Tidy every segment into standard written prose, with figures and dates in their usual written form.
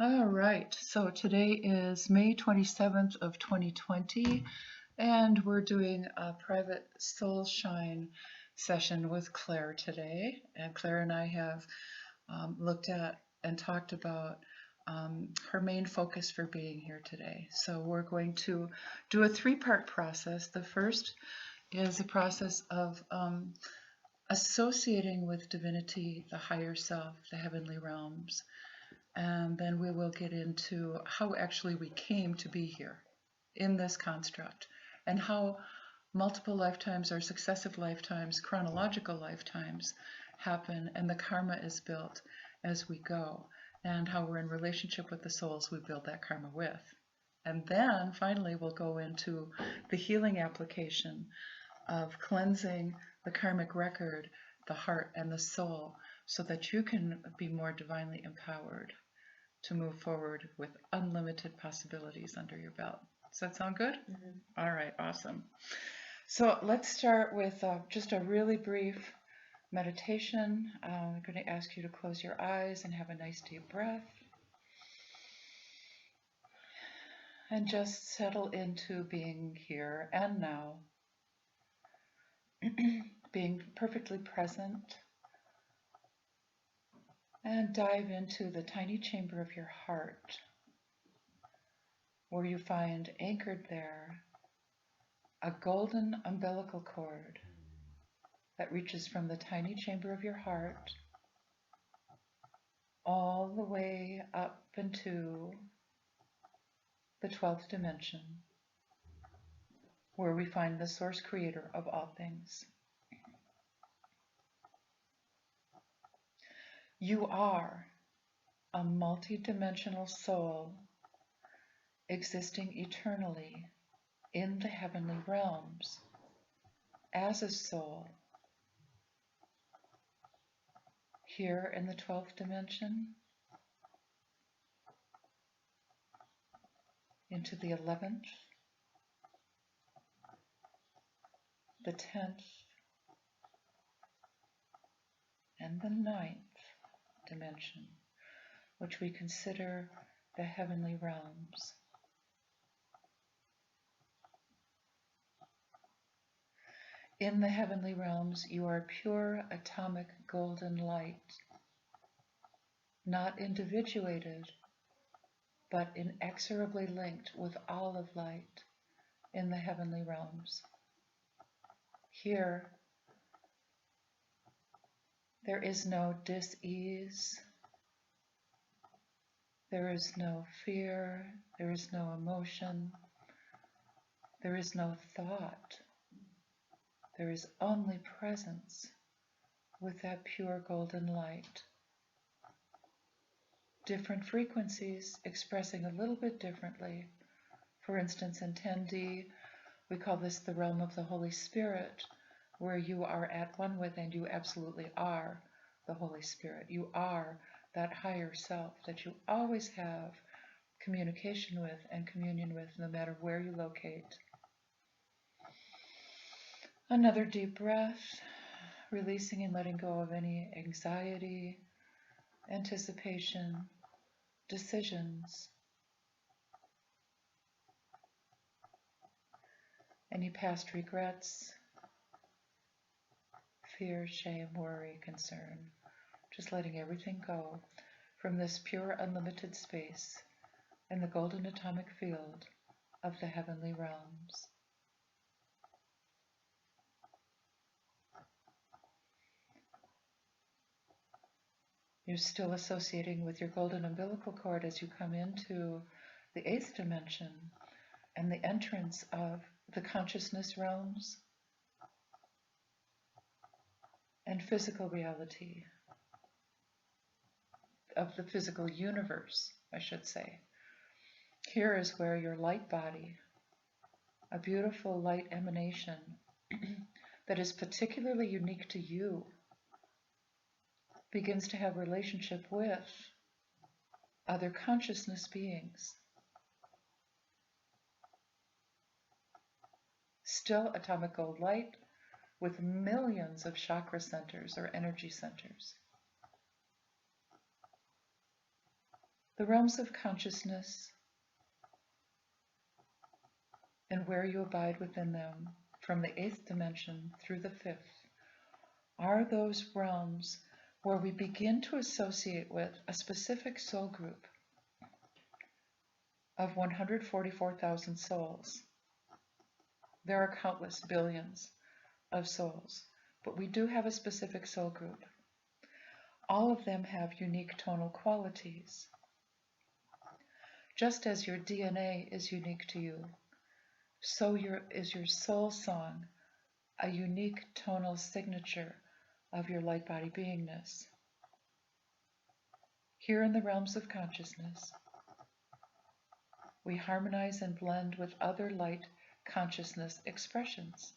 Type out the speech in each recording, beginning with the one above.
All right, so today is May 27th of 2020, and we're doing a private soul shine session with Claire today. And Claire and I have looked at and talked about her main focus for being here today. So we're going to do a three-part process. The first is a process of associating with divinity, the higher self, the heavenly realms. And then we will get into how actually we came to be here in this construct and how multiple lifetimes or successive lifetimes, chronological lifetimes happen and the karma is built as we go and how we're in relationship with the souls we build that karma with. And then finally we'll go into the healing application of cleansing the karmic record, the heart and the soul, so that you can be more divinely empowered to move forward with unlimited possibilities under your belt. Does that sound good? Mm-hmm. All right, awesome. So let's start with just a really brief meditation. I'm going to ask you to close your eyes and have a nice deep breath. And just settle into being here and now, being perfectly present. And dive into the tiny chamber of your heart, where you find anchored there a golden umbilical cord that reaches from the tiny chamber of your heart all the way up into the 12th dimension, where we find the source creator of all things. You are a multi-dimensional soul existing eternally in the heavenly realms as a soul here in the 12th dimension, into the 11th, the 10th, and the 9th dimension, which we consider the heavenly realms. In the heavenly realms, you are pure atomic golden light, not individuated, but inexorably linked with all of light in the heavenly realms. Here, there is no dis-ease, there is no fear, there is no emotion, there is no thought. There is only presence with that pure golden light. Different frequencies expressing a little bit differently. For instance, in 10D, we call this the realm of the Holy Spirit, where you are at one with, and you absolutely are the Holy Spirit. You are that higher self that you always have communication with and communion with, no matter where you locate. Another deep breath, releasing and letting go of any anxiety, anticipation, decisions, any past regrets, fear, shame, worry, concern. Just letting everything go from this pure unlimited space in the golden atomic field of the heavenly realms. You're still associating with your golden umbilical cord as you come into the 8th dimension and the entrance of the consciousness realms and physical reality, of the physical universe, I should say. Here is where your light body, a beautiful light emanation that is particularly unique to you, begins to have relationship with other consciousness beings. Still atomic gold light with millions of chakra centers or energy centers. The realms of consciousness and where you abide within them, from the 8th dimension through the 5th, are those realms where we begin to associate with a specific soul group of 144,000 souls. There are countless billions of souls, but we do have a specific soul group. All of them have unique tonal qualities. Just as your DNA is unique to you, so is your soul song a unique tonal signature of your light body beingness. Here in the realms of consciousness, we harmonize and blend with other light consciousness expressions.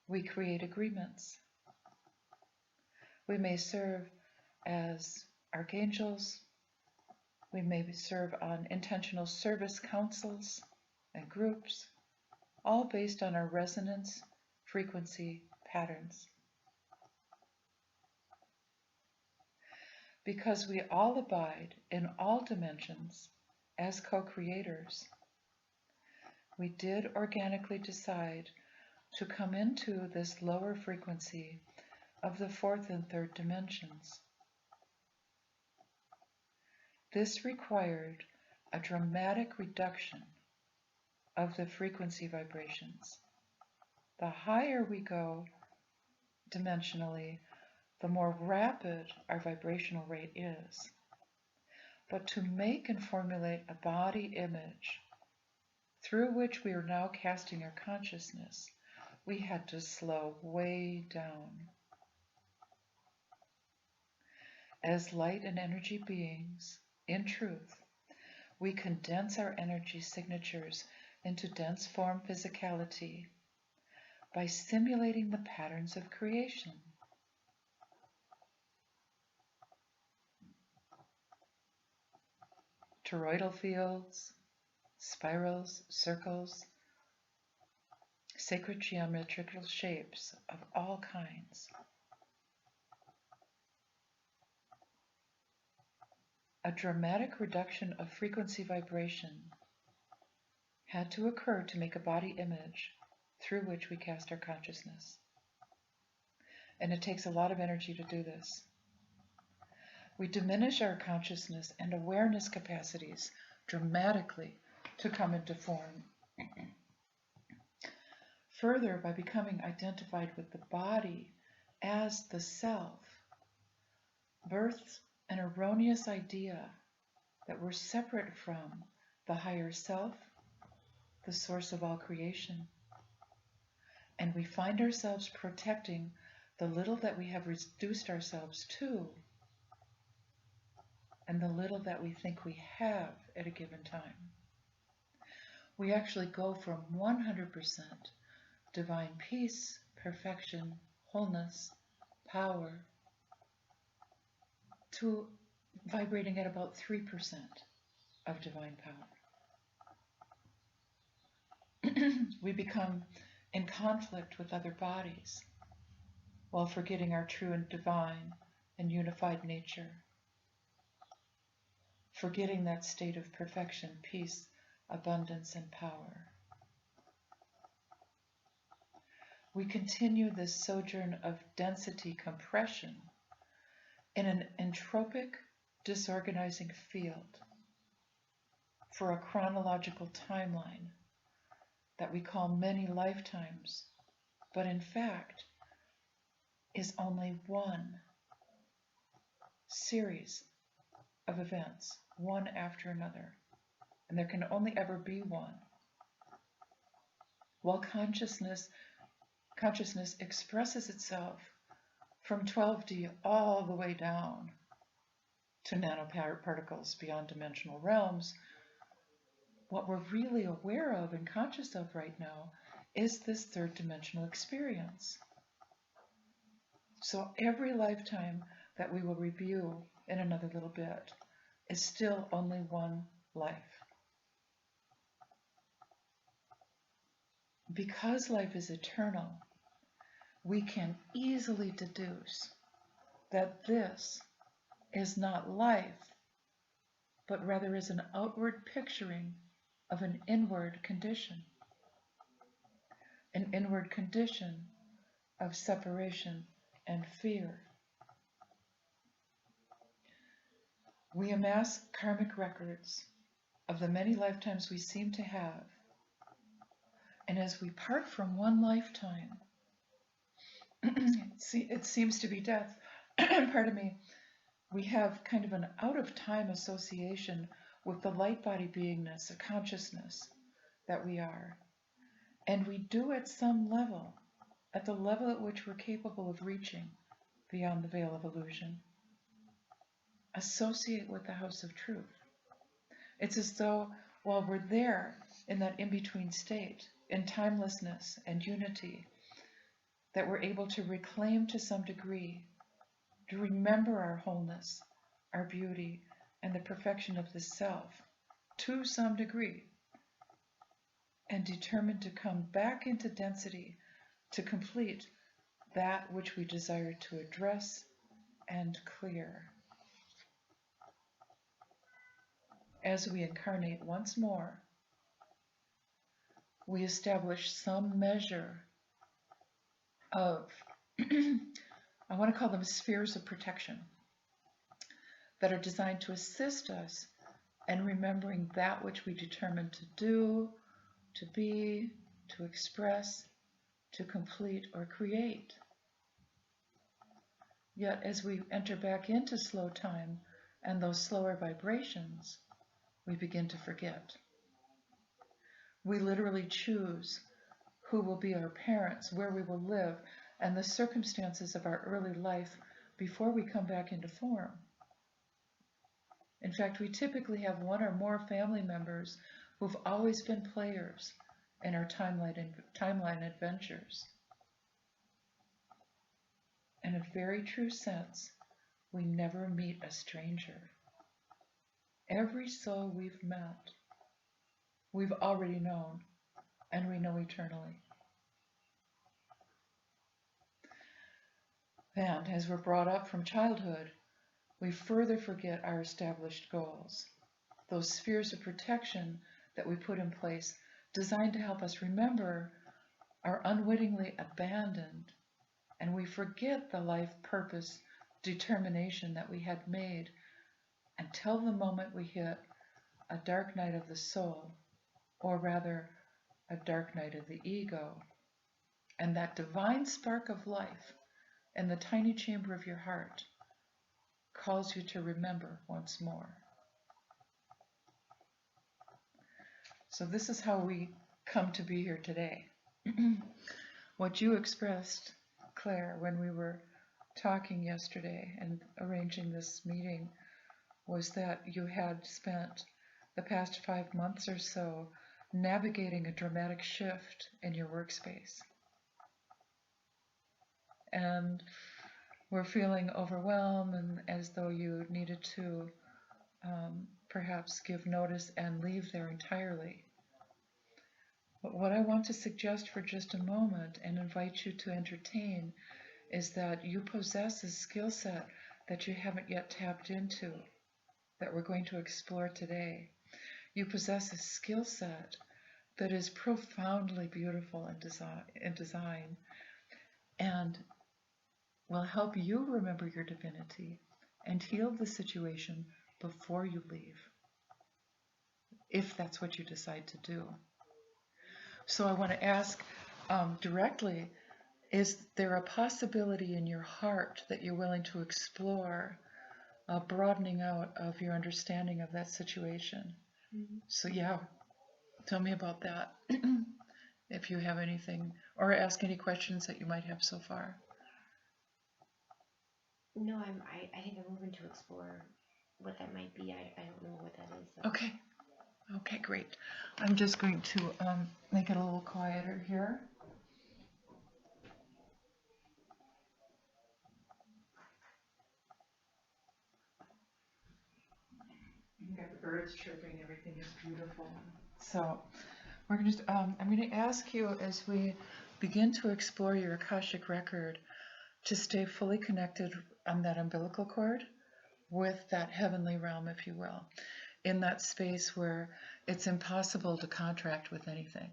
We create agreements. We may serve as archangels. We may serve on intentional service councils and groups, all based on our resonance frequency patterns. Because we all abide in all dimensions as co-creators, we did organically decide to come into this lower frequency of the 4th and 3rd dimensions. This required a dramatic reduction of the frequency vibrations. The higher we go dimensionally, the more rapid our vibrational rate is. But to make and formulate a body image through which we are now casting our consciousness, we had to slow way down. As light and energy beings, in truth, we condense our energy signatures into dense form physicality by simulating the patterns of creation. Toroidal fields, spirals, circles, sacred geometrical shapes of all kinds. A dramatic reduction of frequency vibration had to occur to make a body image through which we cast our consciousness. And it takes a lot of energy to do this. We diminish our consciousness and awareness capacities dramatically to come into form. Further, by becoming identified with the body as the self, births an erroneous idea that we're separate from the higher self, the source of all creation. And we find ourselves protecting the little that we have reduced ourselves to and the little that we think we have at a given time. We actually go from 100% divine peace, perfection, wholeness, power, to vibrating at about 3% of divine power. We become in conflict with other bodies while forgetting our true and divine and unified nature, forgetting that state of perfection, peace, abundance, and power. We continue this sojourn of density compression in an entropic, disorganizing field for a chronological timeline that we call many lifetimes, but in fact is only one series of events, one after another, and there can only ever be one. While consciousness expresses itself from 12D all the way down to nanoparticles beyond dimensional realms, what we're really aware of and conscious of right now is this 3rd dimensional experience. So every lifetime that we will review in another little bit is still only one life. Because life is eternal, we can easily deduce that this is not life but rather as an outward picturing of an inward condition of separation and fear. We amass karmic records of the many lifetimes we seem to have, and as we part from one lifetime, it seems to be death, pardon me, we have kind of an out-of-time association with the light body beingness, a consciousness that we are. And we do at some level, at the level at which we're capable of reaching beyond the veil of illusion, associate with the house of truth. It's as though while we're there in that in-between state, in timelessness and unity, that we're able to reclaim to some degree, to remember our wholeness, our beauty, and the perfection of the self to some degree, and determined to come back into density to complete that which we desire to address and clear. As we incarnate once more, we establish some measure of, I want to call them spheres of protection, that are designed to assist us in remembering that which we determined to do, to be, to express, to complete, or create. Yet as we enter back into slow time and those slower vibrations, we begin to forget. We literally choose who will be our parents, where we will live, and the circumstances of our early life before we come back into form. In fact, we typically have one or more family members who've always been players in our timeline adventures. In a very true sense, we never meet a stranger. Every soul we've met, we've already known, and we know eternally. Then, as we're brought up from childhood, we further forget our established goals, those spheres of protection that we put in place designed to help us remember are unwittingly abandoned, and we forget the life purpose determination that we had made until the moment we hit a dark night of the soul, or rather a dark night of the ego, and that divine spark of life in the tiny chamber of your heart calls you to remember once more. So this is how we come to be here today. What you expressed, Claire, when we were talking yesterday and arranging this meeting, was that you had spent the past 5 months or so navigating a dramatic shift in your workspace. And were feeling overwhelmed and as though you needed to perhaps give notice and leave there entirely. But what I want to suggest for just a moment and invite you to entertain is that you possess a skill set that you haven't yet tapped into, that we're going to explore today. You possess a skill set that is profoundly beautiful in design and will help you remember your divinity and heal the situation before you leave, if that's what you decide to do. So I want to ask directly, is there a possibility in your heart that you're willing to explore a broadening out of your understanding of that situation? Mm-hmm. So yeah, tell me about that, if you have anything, or ask any questions that you might have so far. No, I think I'm open to explore what that might be. I don't know what that is. So. Okay, great. I'm just going to make it a little quieter here. You got the birds chirping, everything is beautiful. So we're going to, I'm going to ask you as we begin to explore your Akashic Record to stay fully connected on that umbilical cord with that heavenly realm, if you will. in that space where it's impossible to contract with anything.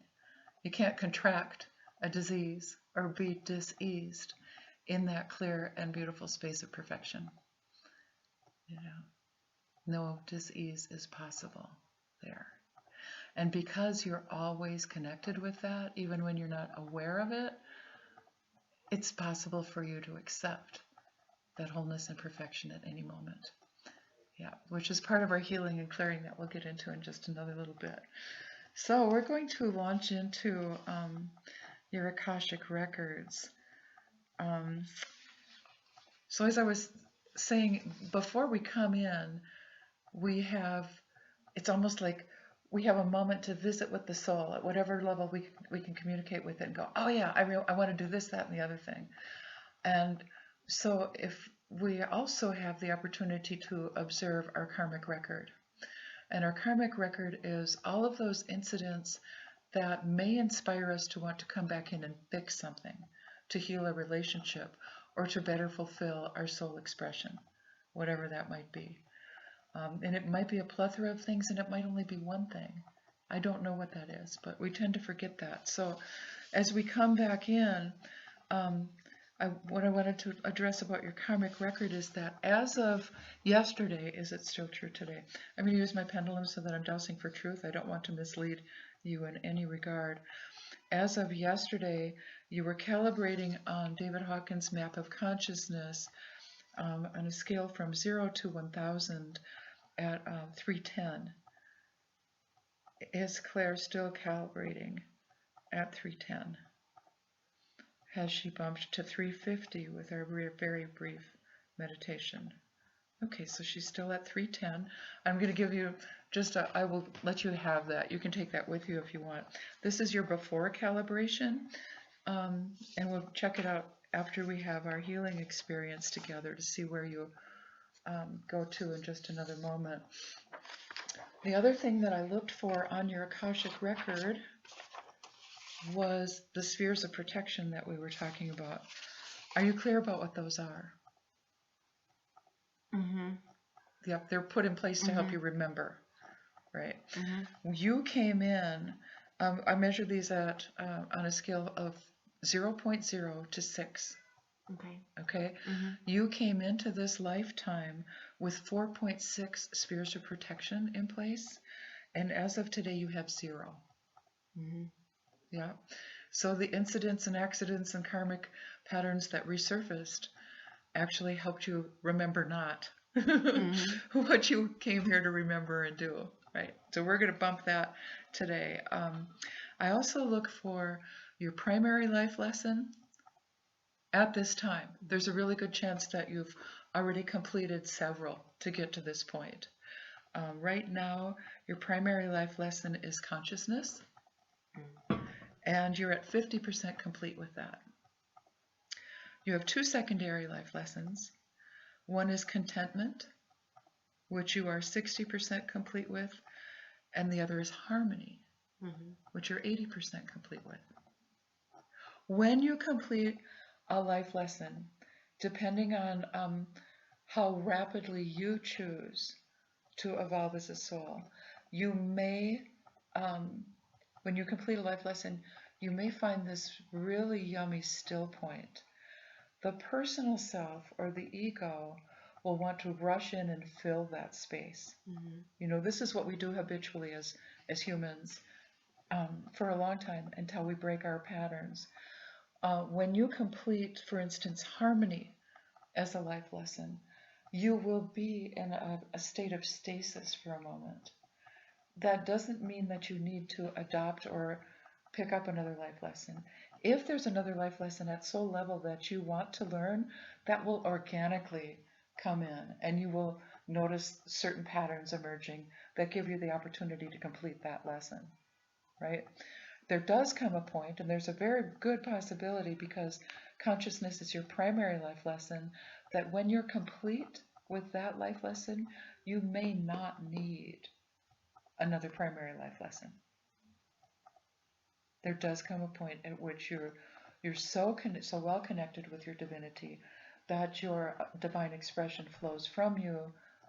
You can't contract a disease or be diseased in that clear and beautiful space of perfection. You know, no disease is possible there. And because you're always connected with that, even when you're not aware of it, it's possible for you to accept that wholeness and perfection at any moment. Yeah, which is part of our healing and clearing that we'll get into in just another little bit. So we're going to launch into your Akashic Records. So as I was saying, before we come in, it's almost like we have a moment to visit with the soul at whatever level we can communicate with it and go, oh yeah, I want to do this, that, and the other thing. And so if we also have the opportunity to observe our karmic record. And our karmic record is all of those incidents that may inspire us to want to come back in and fix something, to heal a relationship, or to better fulfill our soul expression, whatever that might be. And it might be a plethora of things, and it might only be one thing. I don't know what that is, but we tend to forget that. So as we come back in, what I wanted to address about your karmic record is that as of yesterday, is it still true today? I'm going to use my pendulum so that I'm dowsing for truth. I don't want to mislead you in any regard. As of yesterday, you were calibrating on David Hawkin's map of consciousness on a scale from 0 to 1,000 at 310. Is Claire still calibrating at 310? Has she bumped to 350 with our very brief meditation? Okay, so she's still at 310. I'm going to give you I will let you have that. You can take that with you if you want. This is your before calibration, and we'll check it out after we have our healing experience together to see where you go to in just another moment. The other thing that I looked for on your Akashic record was the spheres of protection that we were talking about. Are you clear about what those are? Mm-hmm. Yep, they're put in place to help you remember, right? Mm-hmm. You came in, I measured these at on a scale of 0.0 to 6. Okay? Mm-hmm. You came into this lifetime with 4.6 spheres of protection in place, and as of today, you have 0. Mm-hmm. Yeah. So the incidents and accidents and karmic patterns that resurfaced actually helped you remember not what you came here to remember and do, right? So we're going to bump that today. I also look for your primary life lesson at this time. There's a really good chance that you've already completed several to get to this point. Right now, your primary life lesson is consciousness, and you're at 50% complete with that. You have 2 secondary life lessons. One is contentment, which you are 60% complete with, and the other is harmony, which you're 80% complete with. When you complete a life lesson, depending on how rapidly you choose to evolve as a soul, you may, when you complete a life lesson, you may find this really yummy still point. The personal self or the ego will want to rush in and fill that space. You know, this is what we do habitually as humans for a long time until we break our patterns. When you complete, for instance, harmony as a life lesson, you will be in a state of stasis for a moment. That doesn't mean that you need to adopt or pick up another life lesson. If there's another life lesson at soul level that you want to learn, that will organically come in, and you will notice certain patterns emerging that give you the opportunity to complete that lesson, right? There does come a point, and there's a very good possibility, because consciousness is your primary life lesson, that when you're complete with that life lesson, you may not need another primary life lesson. There does come a point at which you're so well connected with your divinity that your divine expression flows from you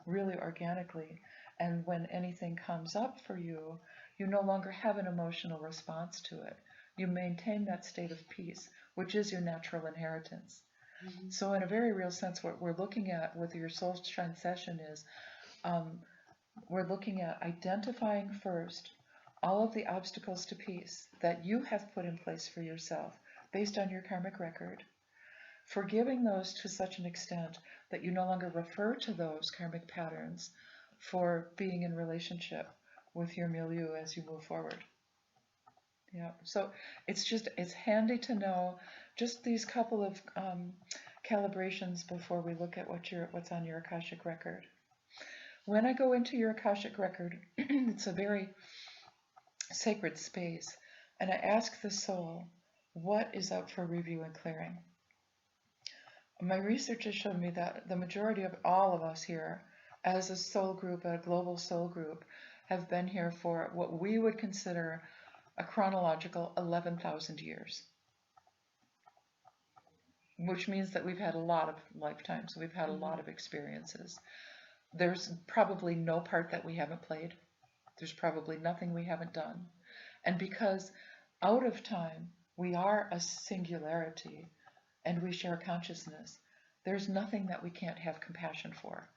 really organically. And when anything comes up for you, you no longer have an emotional response to it. You maintain that state of peace, which is your natural inheritance. Mm-hmm. So, in a very real sense, what we're looking at with your soul transcession is um, we're looking at identifying first all of the obstacles to peace that you have put in place for yourself based on your karmic record, forgiving those to such an extent that you no longer refer to those karmic patterns for being in relationship with your milieu as you move forward. Yeah, so it's handy to know just these couple of calibrations before we look at what's on your Akashic record. When I go into your Akashic record, it's a very sacred space, and I ask the soul, what is up for review and clearing? My research has shown me that the majority of all of us here, as a soul group, a global soul group, have been here for what we would consider a chronological 11,000 years, which means that we've had a lot of lifetimes, we've had a lot of experiences. There's probably no part that we haven't played. There's probably nothing we haven't done. And because out of time we are a singularity and we share consciousness, there's nothing that we can't have compassion for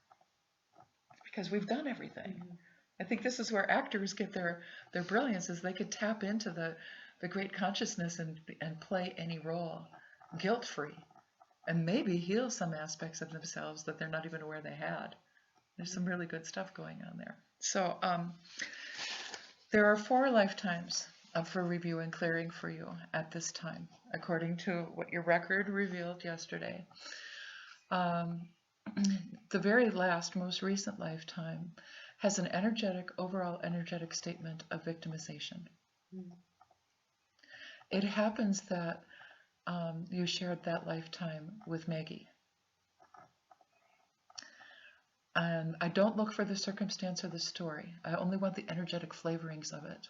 because we've done everything. Mm-hmm. I think this is where actors get their brilliance, is they could tap into the great consciousness and play any role guilt-free and maybe heal some aspects of themselves that they're not even aware they had. There's some really good stuff going on there. So there are 4 lifetimes up for review and clearing for you at this time, according to what your record revealed yesterday. The very last, most recent lifetime has an overall energetic statement of victimization. Mm. It happens that you shared that lifetime with Maggie. And I don't look for the circumstance or the story. I only want the energetic flavorings of it.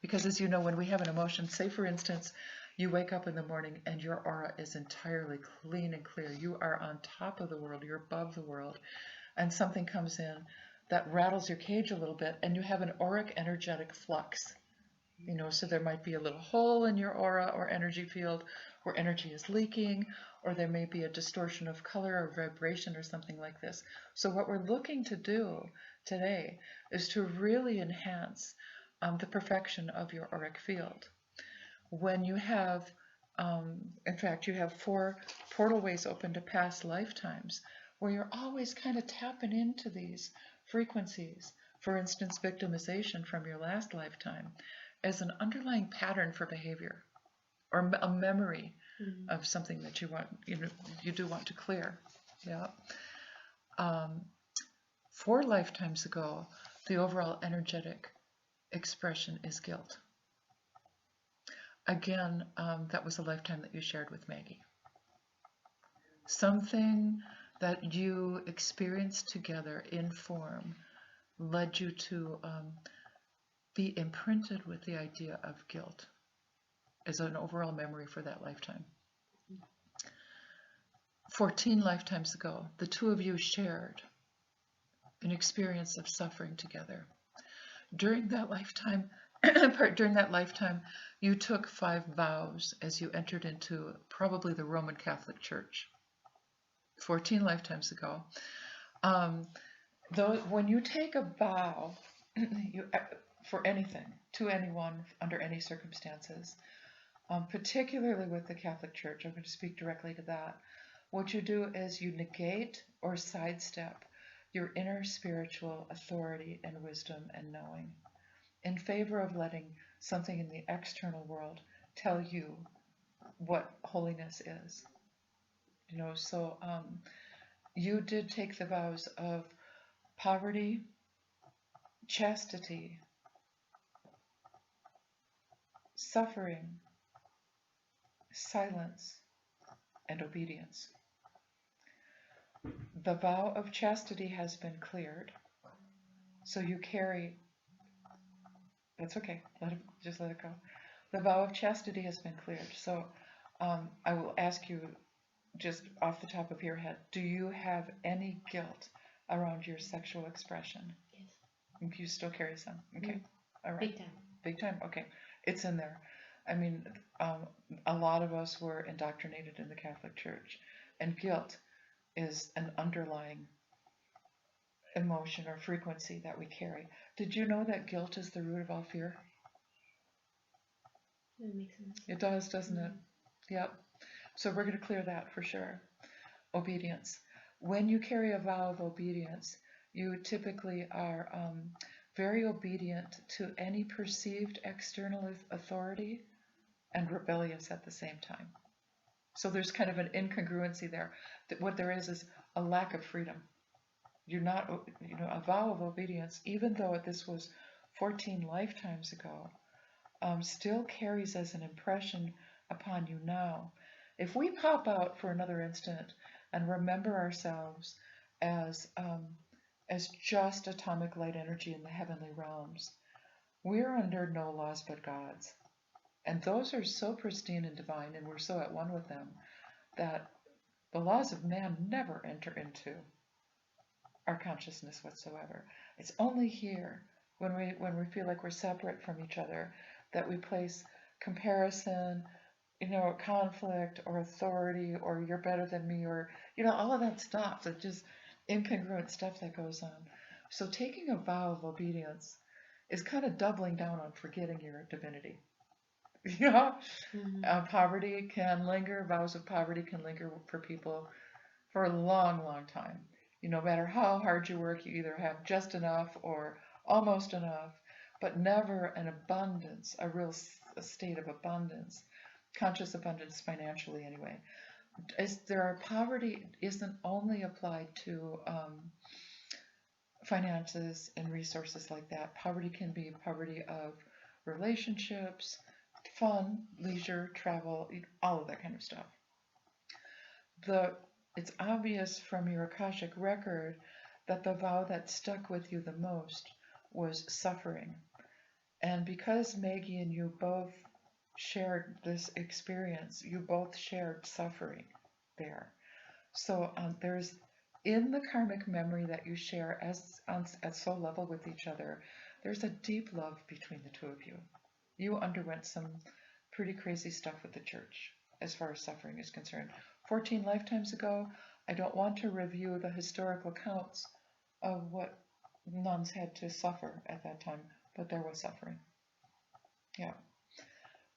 Because as you know, when we have an emotion, say for instance, you wake up in the morning and your aura is entirely clean and clear. You are on top of the world, you're above the world, and something comes in that rattles your cage a little bit, and you have an auric energetic flux. So there might be a little hole in your aura or energy field where energy is leaking, or there may be a distortion of color or vibration or something like this. So what we're looking to do today is to really enhance the perfection of your auric field. When you have, in fact, you have 4 portal ways open to past lifetimes where you're always kind of tapping into these frequencies. For instance, victimization from your last lifetime as an underlying pattern for behavior or a memory of something that you want, you do want to clear. Yeah. 4 lifetimes ago, the overall energetic expression is guilt. Again, that was a lifetime that you shared with Maggie. Something that you experienced together in form led you to be imprinted with the idea of guilt as an overall memory for that lifetime. 14 lifetimes ago, the 2 of you shared an experience of suffering together. During that lifetime, you took 5 vows as you entered into probably the Roman Catholic Church. 14 lifetimes ago. When you take a vow for anything, to anyone, under any circumstances, particularly with the Catholic Church, I'm going to speak directly to that. What you do is you negate or sidestep your inner spiritual authority and wisdom and knowing in favor of letting something in the external world tell you what holiness is. So you did take the vows of poverty, chastity, suffering, silence, and obedience. The vow of chastity has been cleared, so you carry. That's okay. Just let it go. The vow of chastity has been cleared, so I will ask you, just off the top of your head, do you have any guilt around your sexual expression? Yes. You still carry some? Okay. All right. Big time. Big time? Okay. It's in there. I mean, a lot of us were indoctrinated in the Catholic Church, and guilt is an underlying emotion or frequency that we carry. Did you know that guilt is the root of all fear? That makes sense. It does, doesn't it? Yep. So we're going to clear that for sure. Obedience. When you carry a vow of obedience, you typically are very obedient to any perceived external authority and rebellious at the same time. So there's kind of an incongruency there. That what there is a lack of freedom. You're not, a vow of obedience, even though this was 14 lifetimes ago, still carries as an impression upon you now. If we pop out for another instant and remember ourselves as just atomic light energy in the heavenly realms, we're under no laws but God's. And those are so pristine and divine, and we're so at one with them, that the laws of man never enter into our consciousness whatsoever. It's only here, when we feel like we're separate from each other, that we place comparison, conflict or authority, or you're better than me, or all of that stuff. It's just incongruent stuff that goes on. So taking a vow of obedience is kind of doubling down on forgetting your divinity. Poverty can linger. Vows of poverty can linger for people for a long, long time. No matter how hard you work, you either have just enough or almost enough, but never an abundance, a real state of abundance, conscious abundance financially anyway. Poverty isn't only applied to finances and resources like that. Poverty can be poverty of relationships, fun, leisure, travel, all of that kind of stuff. It's obvious from your Akashic Record that the vow that stuck with you the most was suffering. And because Maggie and you both shared this experience, you both shared suffering there. So there's, in the karmic memory that you share at soul level with each other, there's a deep love between the two of you. You underwent some pretty crazy stuff with the church as far as suffering is concerned. 14 lifetimes ago, I don't want to review the historical accounts of what nuns had to suffer at that time, but there was suffering. Yeah.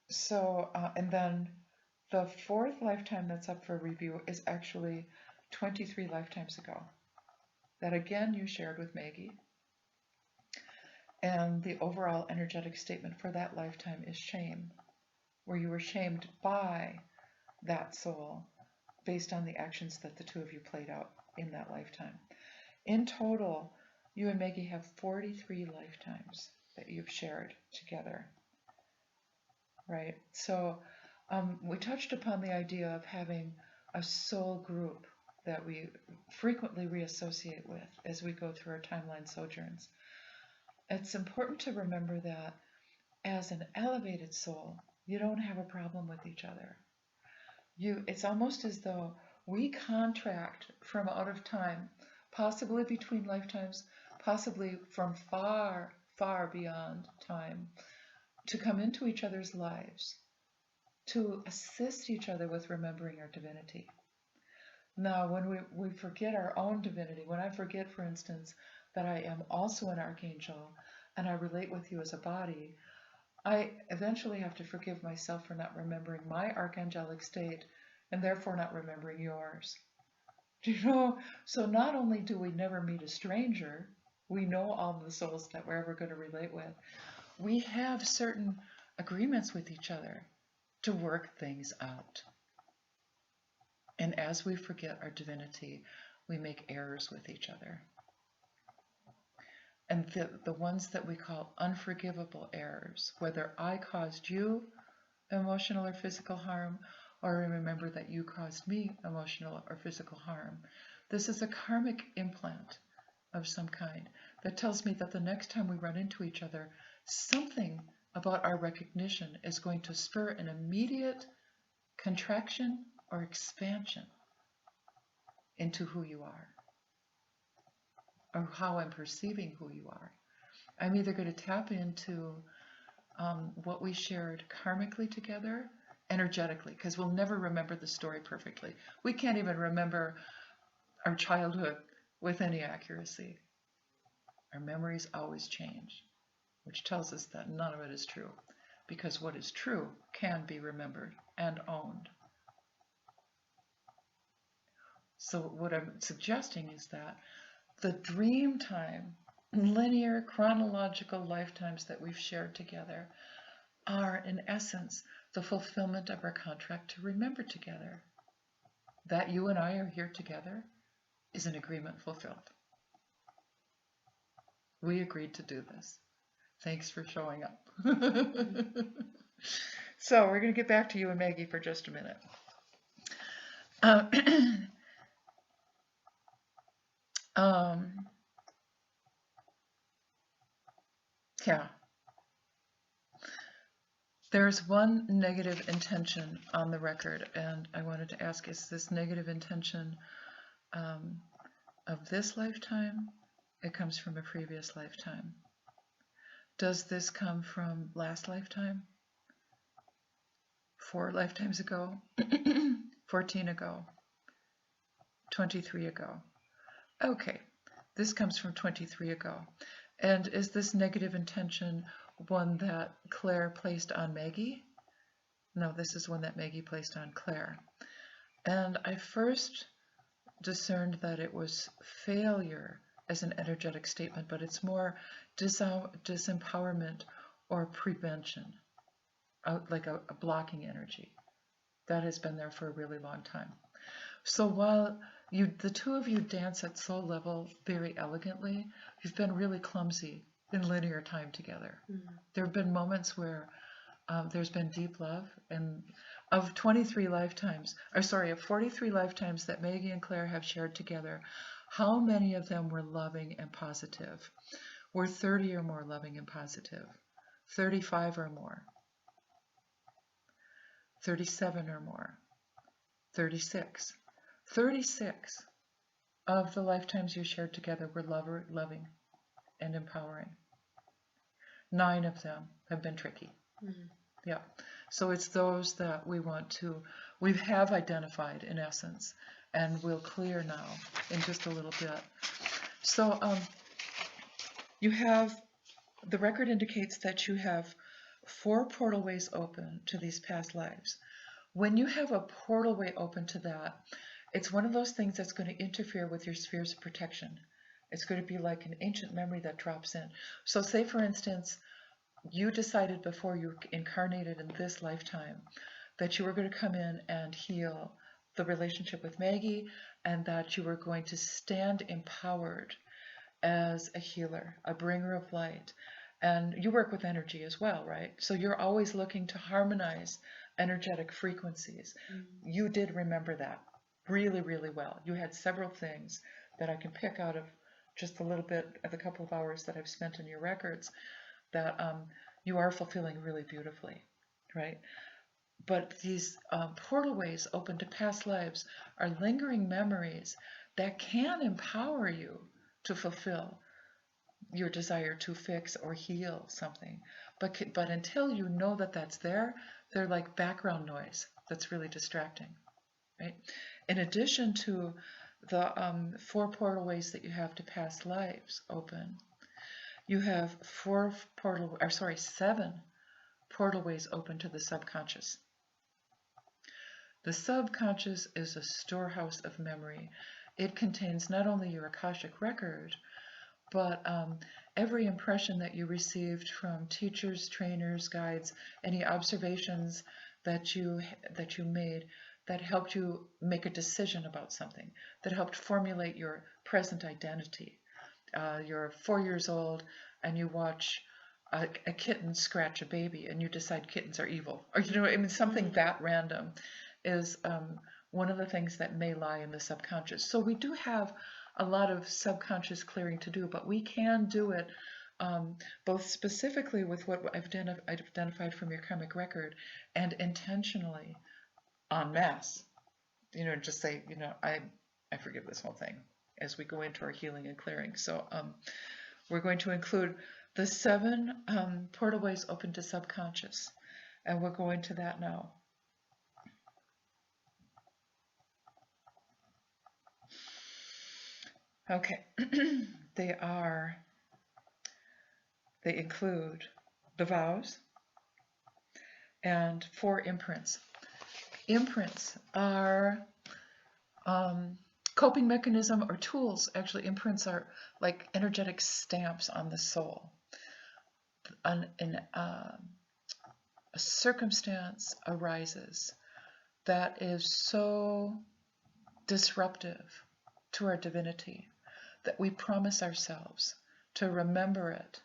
So, and then the fourth lifetime that's up for review is actually 23 lifetimes ago. That again you shared with Maggie. And the overall energetic statement for that lifetime is shame, where you were shamed by that soul based on the actions that the two of you played out in that lifetime. In total, you and Maggie have 43 lifetimes that you've shared together, right? So we touched upon the idea of having a soul group that we frequently reassociate with as we go through our timeline sojourns. It's important to remember that as an elevated soul, you don't have a problem with each other. It's almost as though we contract from out of time, possibly between lifetimes, possibly from far, far beyond time, to come into each other's lives, to assist each other with remembering our divinity. Now, when we forget our own divinity, when I forget, for instance, that I am also an archangel and I relate with you as a body, I eventually have to forgive myself for not remembering my archangelic state and therefore not remembering yours. So not only do we never meet a stranger, we know all the souls that we're ever going to relate with. We have certain agreements with each other to work things out. And as we forget our divinity, we make errors with each other. And the ones that we call unforgivable errors, whether I caused you emotional or physical harm, or I remember that you caused me emotional or physical harm. This is a karmic implant of some kind that tells me that the next time we run into each other, something about our recognition is going to spur an immediate contraction or expansion into who you are. or how I'm perceiving who you are. I'm either going to tap into what we shared karmically together, energetically, because we'll never remember the story perfectly. We can't even remember our childhood with any accuracy. Our memories always change, which tells us that none of it is true, because what is true can be remembered and owned. So what I'm suggesting is that the dream time, linear chronological lifetimes that we've shared together are, in essence, the fulfillment of our contract to remember together. That you and I are here together is an agreement fulfilled. We agreed to do this. Thanks for showing up. So we're going to get back to you and Maggie for just a minute. Yeah. There's one negative intention on the record, and I wanted to ask, is this negative intention of this lifetime? It comes from a previous lifetime. Does this come from last lifetime? 4 lifetimes ago? 14 ago? 23 ago? Okay, this comes from 23 ago. And is this negative intention one that Claire placed on Maggie? No, this is one that Maggie placed on Claire. And I first discerned that it was failure as an energetic statement, but it's more disempowerment or prevention, like a blocking energy. That has been there for a really long time. So while the two of you dance at soul level very elegantly, you've been really clumsy in linear time together. Mm-hmm. There have been moments where there's been deep love, and of 43 lifetimes, of 43 lifetimes that Maggie and Claire have shared together, how many of them were loving and positive? Were 30 or more loving and positive? 35 or more? 37 or more? 36? 36 of the lifetimes you shared together were loving and empowering. 9 of them have been tricky. Mm-hmm. Yeah. So it's those that we have identified in essence, and we'll clear now in just a little bit. So the record indicates that you have 4 portal ways open to these past lives. When you have a portal way open to that, it's one of those things that's going to interfere with your spheres of protection. It's going to be like an ancient memory that drops in. So say, for instance, you decided before you incarnated in this lifetime that you were going to come in and heal the relationship with Maggie, and that you were going to stand empowered as a healer, a bringer of light. And you work with energy as well, right? So you're always looking to harmonize energetic frequencies. Mm-hmm. You did remember that really, really well. You had several things that I can pick out of just a little bit of the couple of hours that I've spent in your records that you are fulfilling really beautifully, right? But these portal ways open to past lives are lingering memories that can empower you to fulfill your desire to fix or heal something. But until you know that that's there, they're like background noise that's really distracting, right? In addition to the 4 portal ways that you have to past lives open, you have 7 portal ways open to the subconscious. The subconscious is a storehouse of memory. It contains not only your Akashic Record, but every impression that you received from teachers, trainers, guides, any observations that you made that helped you make a decision about something, that helped formulate your present identity. You're 4 years old and you watch a kitten scratch a baby and you decide kittens are evil. Or, something that random is one of the things that may lie in the subconscious. So we do have a lot of subconscious clearing to do, but we can do it both specifically with what I've identified from your karmic record and intentionally en masse. Just say, I forgive this whole thing. as we go into our healing and clearing. So we're going to include the 7 portalways open to subconscious, and we'll go into that now. Okay, they include the vows and 4 imprints. Imprints are coping mechanism or tools. Actually, imprints are like energetic stamps on the soul. A circumstance arises that is so disruptive to our divinity that we promise ourselves to remember it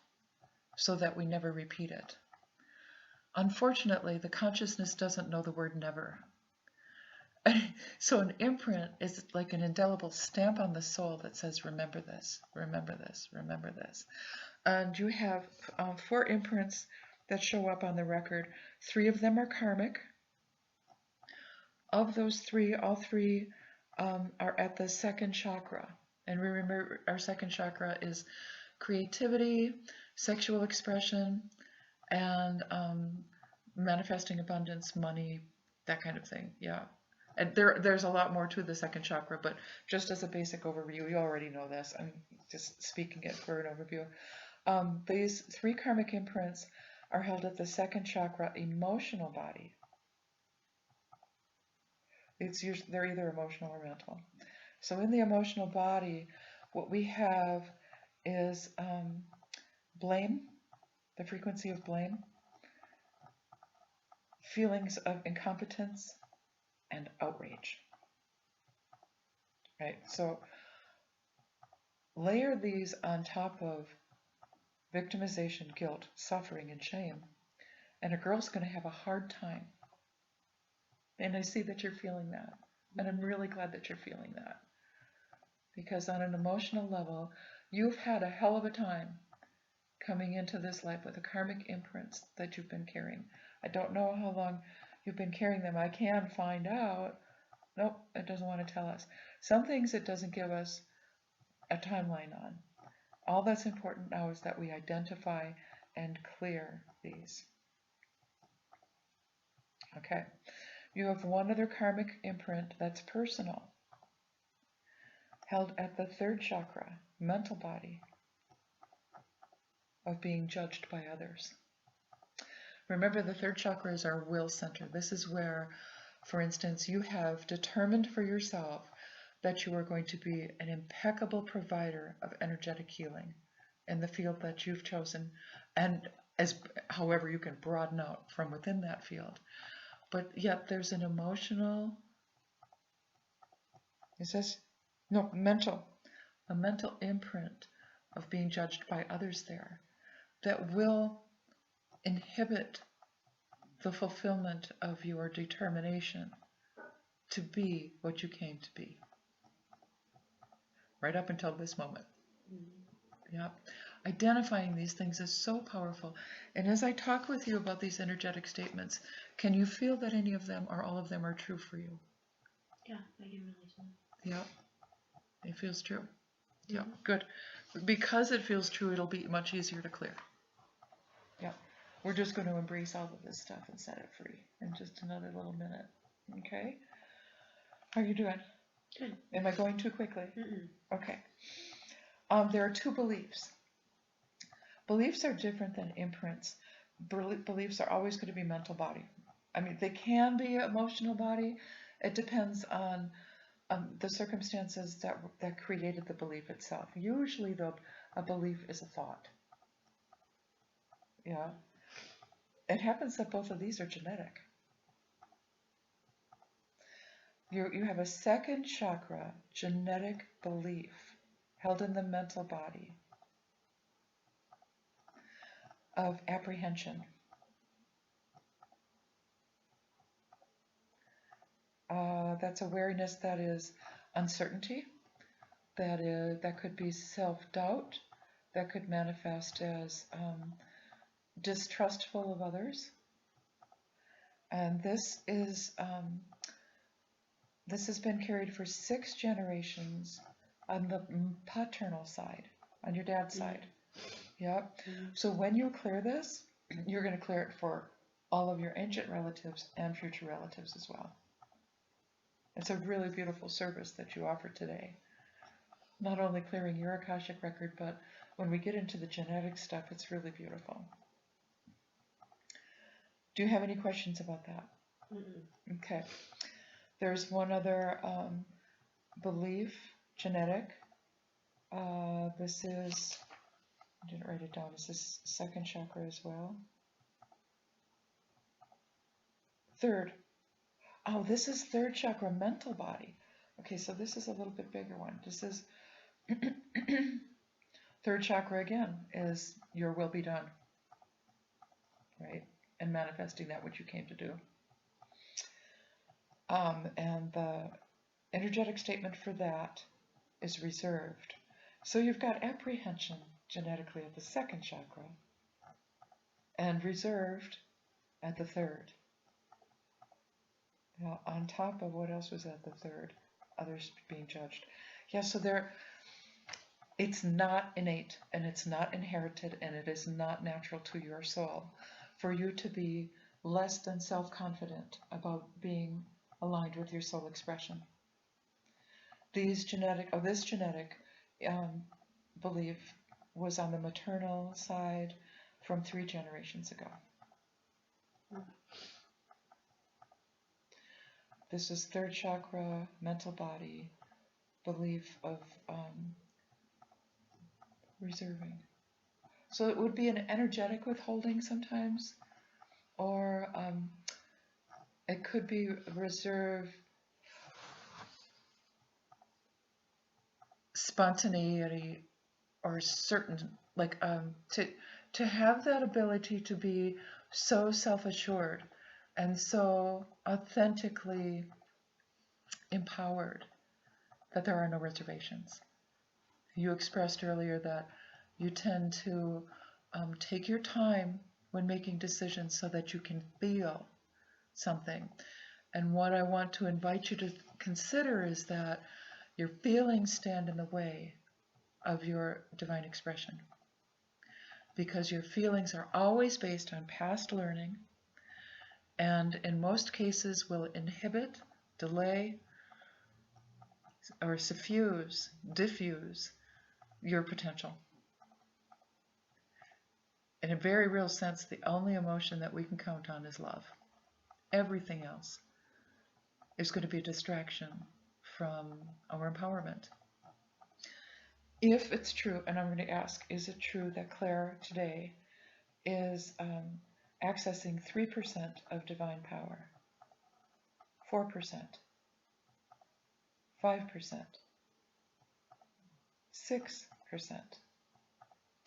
so that we never repeat it. Unfortunately, the consciousness doesn't know the word never. So an imprint is like an indelible stamp on the soul that says, remember this, remember this, remember this. And you have 4 imprints that show up on the record. 3 of them are karmic. Of those 3, all 3 are at the 2nd chakra. And remember, our 2nd chakra is creativity, sexual expression, and manifesting abundance, money, that kind of thing. Yeah. And there's a lot more to the 2nd chakra, but just as a basic overview, you already know this. I'm just speaking it for an overview. These 3 karmic imprints are held at the 2nd chakra emotional body. They're either emotional or mental. So in the emotional body, what we have is blame, the frequency of blame, feelings of incompetence, and outrage. Right? So layer these on top of victimization, guilt, suffering, and shame, and a girl's going to have a hard time. And I see that you're feeling that. And I'm really glad that you're feeling that. Because on an emotional level, you've had a hell of a time coming into this life with the karmic imprints that you've been carrying. I don't know how long you've been carrying them. I can find out. Nope, it doesn't want to tell us. Some things it doesn't give us a timeline on. All that's important now is that we identify and clear these. Okay. You have one other karmic imprint that's personal, held at the 3rd chakra, mental body, of being judged by others. Remember, the 3rd chakra is our will center. This is where, for instance, you have determined for yourself that you are going to be an impeccable provider of energetic healing in the field that you've chosen, and however you can broaden out from within that field. But yet there's an emotional, a mental imprint of being judged by others there that will inhibit the fulfillment of your determination to be what you came to be. Right up until this moment. Yep. Identifying these things is so powerful. And as I talk with you about these energetic statements, can you feel that any of them or all of them are true for you? Yeah, I can really tell. Yep. It feels true. Yep. Good. Because it feels true, it'll be much easier to clear. Yep. We're just going to embrace all of this stuff and set it free in just another little minute. Okay? How are you doing? Good. Am I going too quickly? Okay. There are 2 beliefs. Beliefs are different than imprints. Beliefs are always going to be mental body. I mean, they can be emotional body. It depends on the circumstances that created the belief itself. Usually, though, a belief is a thought. Yeah. It happens that both of these are genetic. You have a 2nd chakra genetic belief held in the mental body of apprehension. That's awareness that is uncertainty, that could be self-doubt, that could manifest as distrustful of others. And this has been carried for 6 generations on the paternal side, on your dad's side. Yep. Mm-hmm. So when you clear this, you're going to clear it for all of your ancient relatives and future relatives as well. It's a really beautiful service that you offer today. Not only clearing your Akashic record, but when we get into the genetic stuff, it's really beautiful. Do you have any questions about that? Mm-mm. Okay. There's one other belief, genetic. This is, I didn't write it down, is this second chakra as well? Third. Oh, this is third chakra, mental body. Okay, so this is a little bit bigger one. This is third chakra again, is your will be done, right? And manifesting that which you came to do. And the energetic statement for that is reserved. So you've got apprehension genetically at the second chakra and reserved at the third. Now, on top of what else was at the third? Others being judged. Yeah, so it's not innate and it's not inherited and it is not natural to your soul for you to be less than self-confident about being aligned with your soul expression. This genetic belief was on the maternal side from 3 generations ago. This is third chakra, mental body, belief of reserving. So it would be an energetic withholding sometimes, or it could be reserve, spontaneity, or certain, like to have that ability to be so self-assured and so authentically empowered that there are no reservations. You expressed earlier that you tend to take your time when making decisions so that you can feel something. And what I want to invite you to consider is that your feelings stand in the way of your divine expression, because your feelings are always based on past learning and in most cases will inhibit, delay, or diffuse your potential. In a very real sense, the only emotion that we can count on is love. Everything else is going to be a distraction from our empowerment. If it's true, and I'm going to ask, is it true that Claire today is accessing 3% of divine power, 4%, 5%, 6%,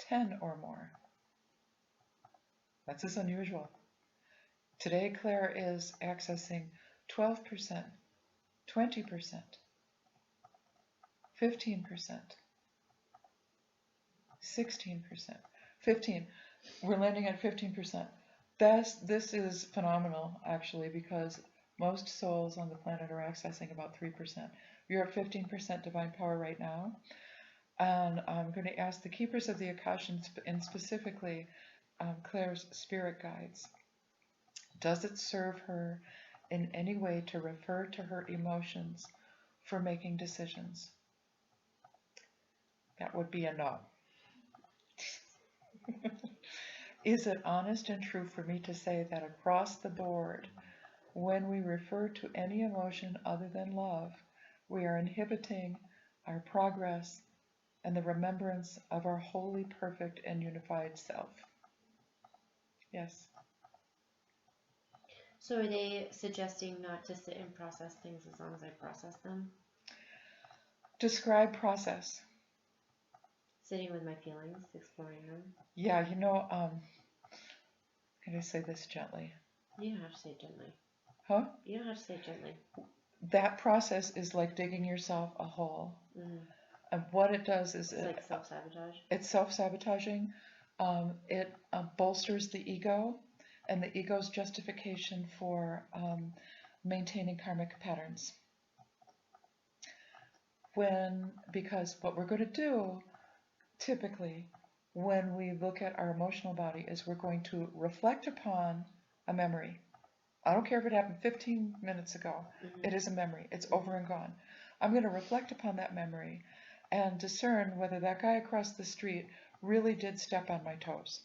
10 or more? That's just unusual. Today, Claire is accessing 12%, 20%, 15%, 16%, 15. We're landing at 15%. This is phenomenal, actually, because most souls on the planet are accessing about 3%. You're at 15% divine power right now. And I'm going to ask the keepers of the Akashians, and specifically Claire's spirit guides, does it serve her in any way to refer to her emotions for making decisions? That would be a no. Is it honest and true for me to say that across the board, when we refer to any emotion other than love, we are inhibiting our progress and the remembrance of our holy, perfect, and unified self? Yes. So are they suggesting not to sit and process things as long as I process them? Describe process. Sitting with my feelings, exploring them. Yeah, can I say this gently? You don't have to say it gently. Huh? You don't have to say it gently. That process is like digging yourself a hole. And what it does is it's like self-sabotage. It's self-sabotaging. It bolsters the ego and the ego's justification for maintaining karmic patterns. because what we're going to do typically when we look at our emotional body is we're going to reflect upon a memory. I don't care if it happened 15 minutes ago. It is a memory. It's over and gone. I'm going to reflect upon that memory and discern whether that guy across the street really did step on my toes.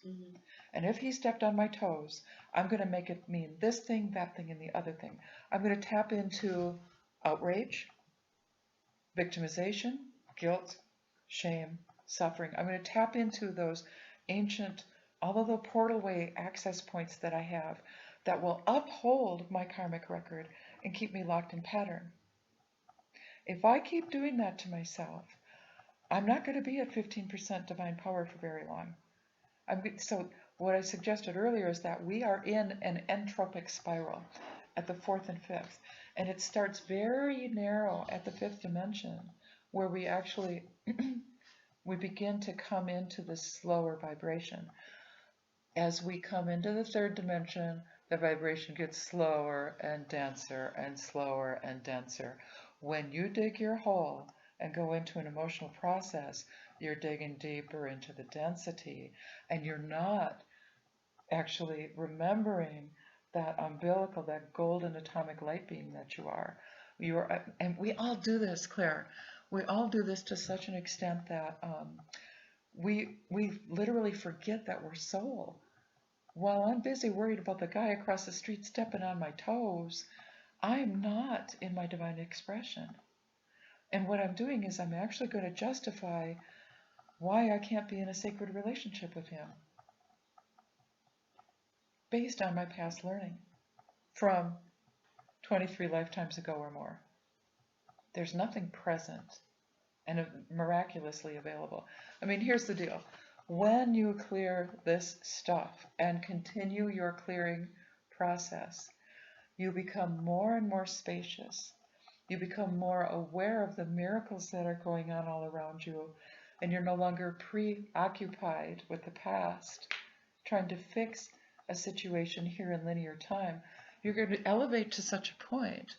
And if he stepped on my toes, I'm going to make it mean this thing, that thing, and the other thing. I'm going to tap into outrage, victimization, guilt, shame, suffering. I'm going to tap into those ancient, all of the portal way access points that I have that will uphold my karmic record and keep me locked in pattern. If I keep doing that to myself, I'm not going to be at 15% divine power for very long. So what I suggested earlier is that we are in an entropic spiral at the 4th and 5th. And it starts very narrow at the 5th dimension, where we actually we begin to come into this slower vibration. As we come into the 3rd dimension, the vibration gets slower and denser and slower and denser. When you dig your hole and go into an emotional process, you're digging deeper into the density, and you're not actually remembering that umbilical, that golden atomic light beam that you are. And we all do this, Claire. We all do this to such an extent that we literally forget that we're soul. While I'm busy worried about the guy across the street stepping on my toes, I'm not in my divine expression. And what I'm doing is I'm actually going to justify why I can't be in a sacred relationship with him based on my past learning from 23 lifetimes ago or more. There's nothing present and miraculously available. I mean, here's the deal. When you clear this stuff and continue your clearing process, you become more and more spacious. You become more aware of the miracles that are going on all around you, and you're no longer preoccupied with the past, trying to fix a situation here in linear time. You're going to elevate to such a point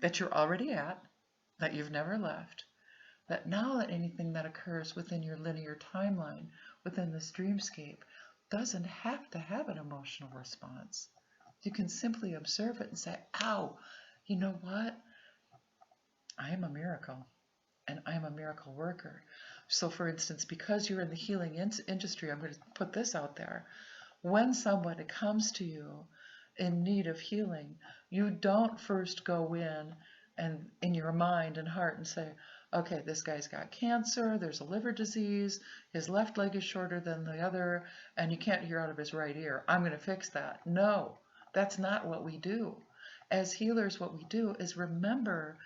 that you're already at, that you've never left, that now that anything that occurs within your linear timeline, within this dreamscape, doesn't have to have an emotional response. You can simply observe it and say, ow, you know what? I am a miracle, and I am a miracle worker. So for instance, because you're in the healing industry, I'm going to put this out there. When somebody comes to you in need of healing, you don't first go in your mind and heart and say, okay, this guy's got cancer, there's a liver disease, his left leg is shorter than the other, and you can't hear out of his right ear. I'm going to fix that. No, that's not what we do. As healers, what we do is remember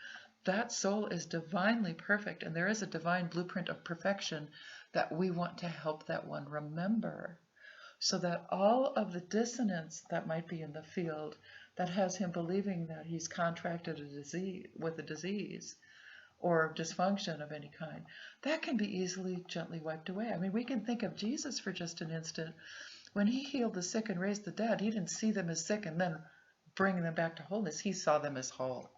that soul is divinely perfect, and there is a divine blueprint of perfection that we want to help that one remember, so that all of the dissonance that might be in the field that has him believing that he's contracted a disease or dysfunction of any kind, that can be easily, gently wiped away. I mean, we can think of Jesus for just an instant. When he healed the sick and raised the dead, he didn't see them as sick and then bring them back to wholeness. He saw them as whole.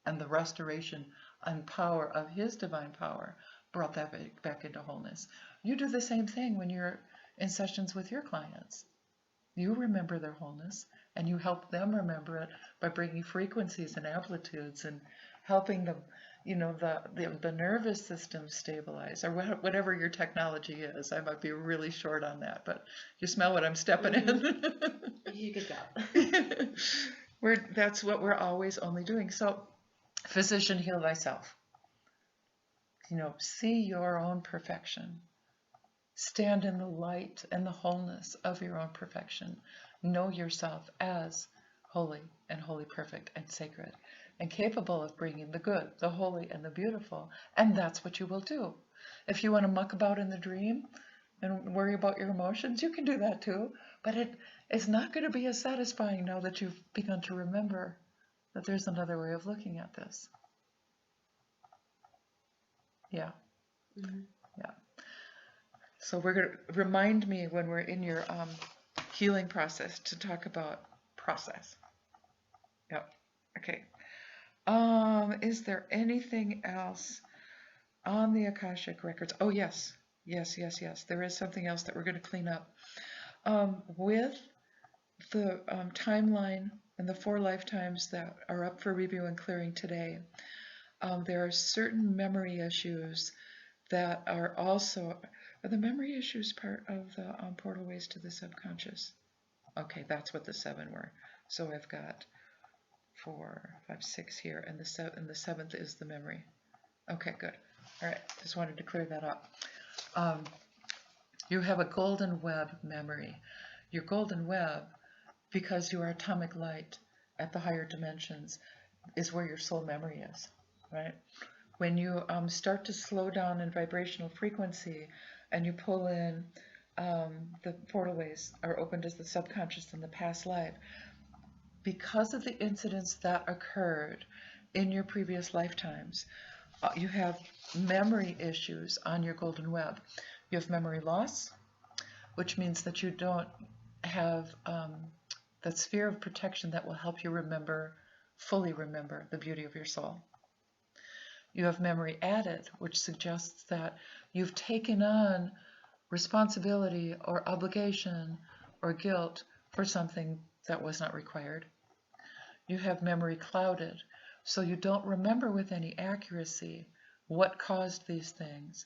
And the restoration and power of his divine power brought that back into wholeness. You do the same thing when you're in sessions with your clients. You remember their wholeness, and you help them remember it by bringing frequencies and amplitudes and helping them, the nervous system stabilize, or whatever your technology is. I might be really short on that, but you smell what I'm stepping in. You did good job. That's what we're always only doing. So, physician, heal thyself. See your own perfection. Stand in the light and the wholeness of your own perfection. Know yourself as holy and wholly perfect and sacred and capable of bringing the good, the holy, and the beautiful. And that's what you will do. If you want to muck about in the dream and worry about your emotions, you can do that too. But it's not going to be as satisfying now that you've begun to remember that there's another way of looking at this. Yeah. Mm-hmm. Yeah. So we're going to remind me when we're in your healing process to talk about process. Yep. Okay. Is there anything else on the Akashic Records? Oh, yes. Yes. There is something else that we're going to clean up. With the timeline and the 4 lifetimes that are up for review and clearing today, there are certain memory issues that are also. Are the memory issues part of the portal ways to the subconscious? Okay, that's what the 7 were. So I've got 4, 5, 6 here, and the 7th is the memory. Okay, good. All right, just wanted to clear that up. You have a golden web memory. Your golden web, because you are atomic light at the higher dimensions, is where your soul memory is, right? When you start to slow down in vibrational frequency and you pull in the portal ways are opened as the subconscious in the past life, because of the incidents that occurred in your previous lifetimes, you have memory issues on your golden web. You have memory loss, which means that you don't have that sphere of protection that will help you fully remember the beauty of your soul. You have memory added, which suggests that you've taken on responsibility or obligation or guilt for something that was not required. You have memory clouded, so you don't remember with any accuracy what caused these things.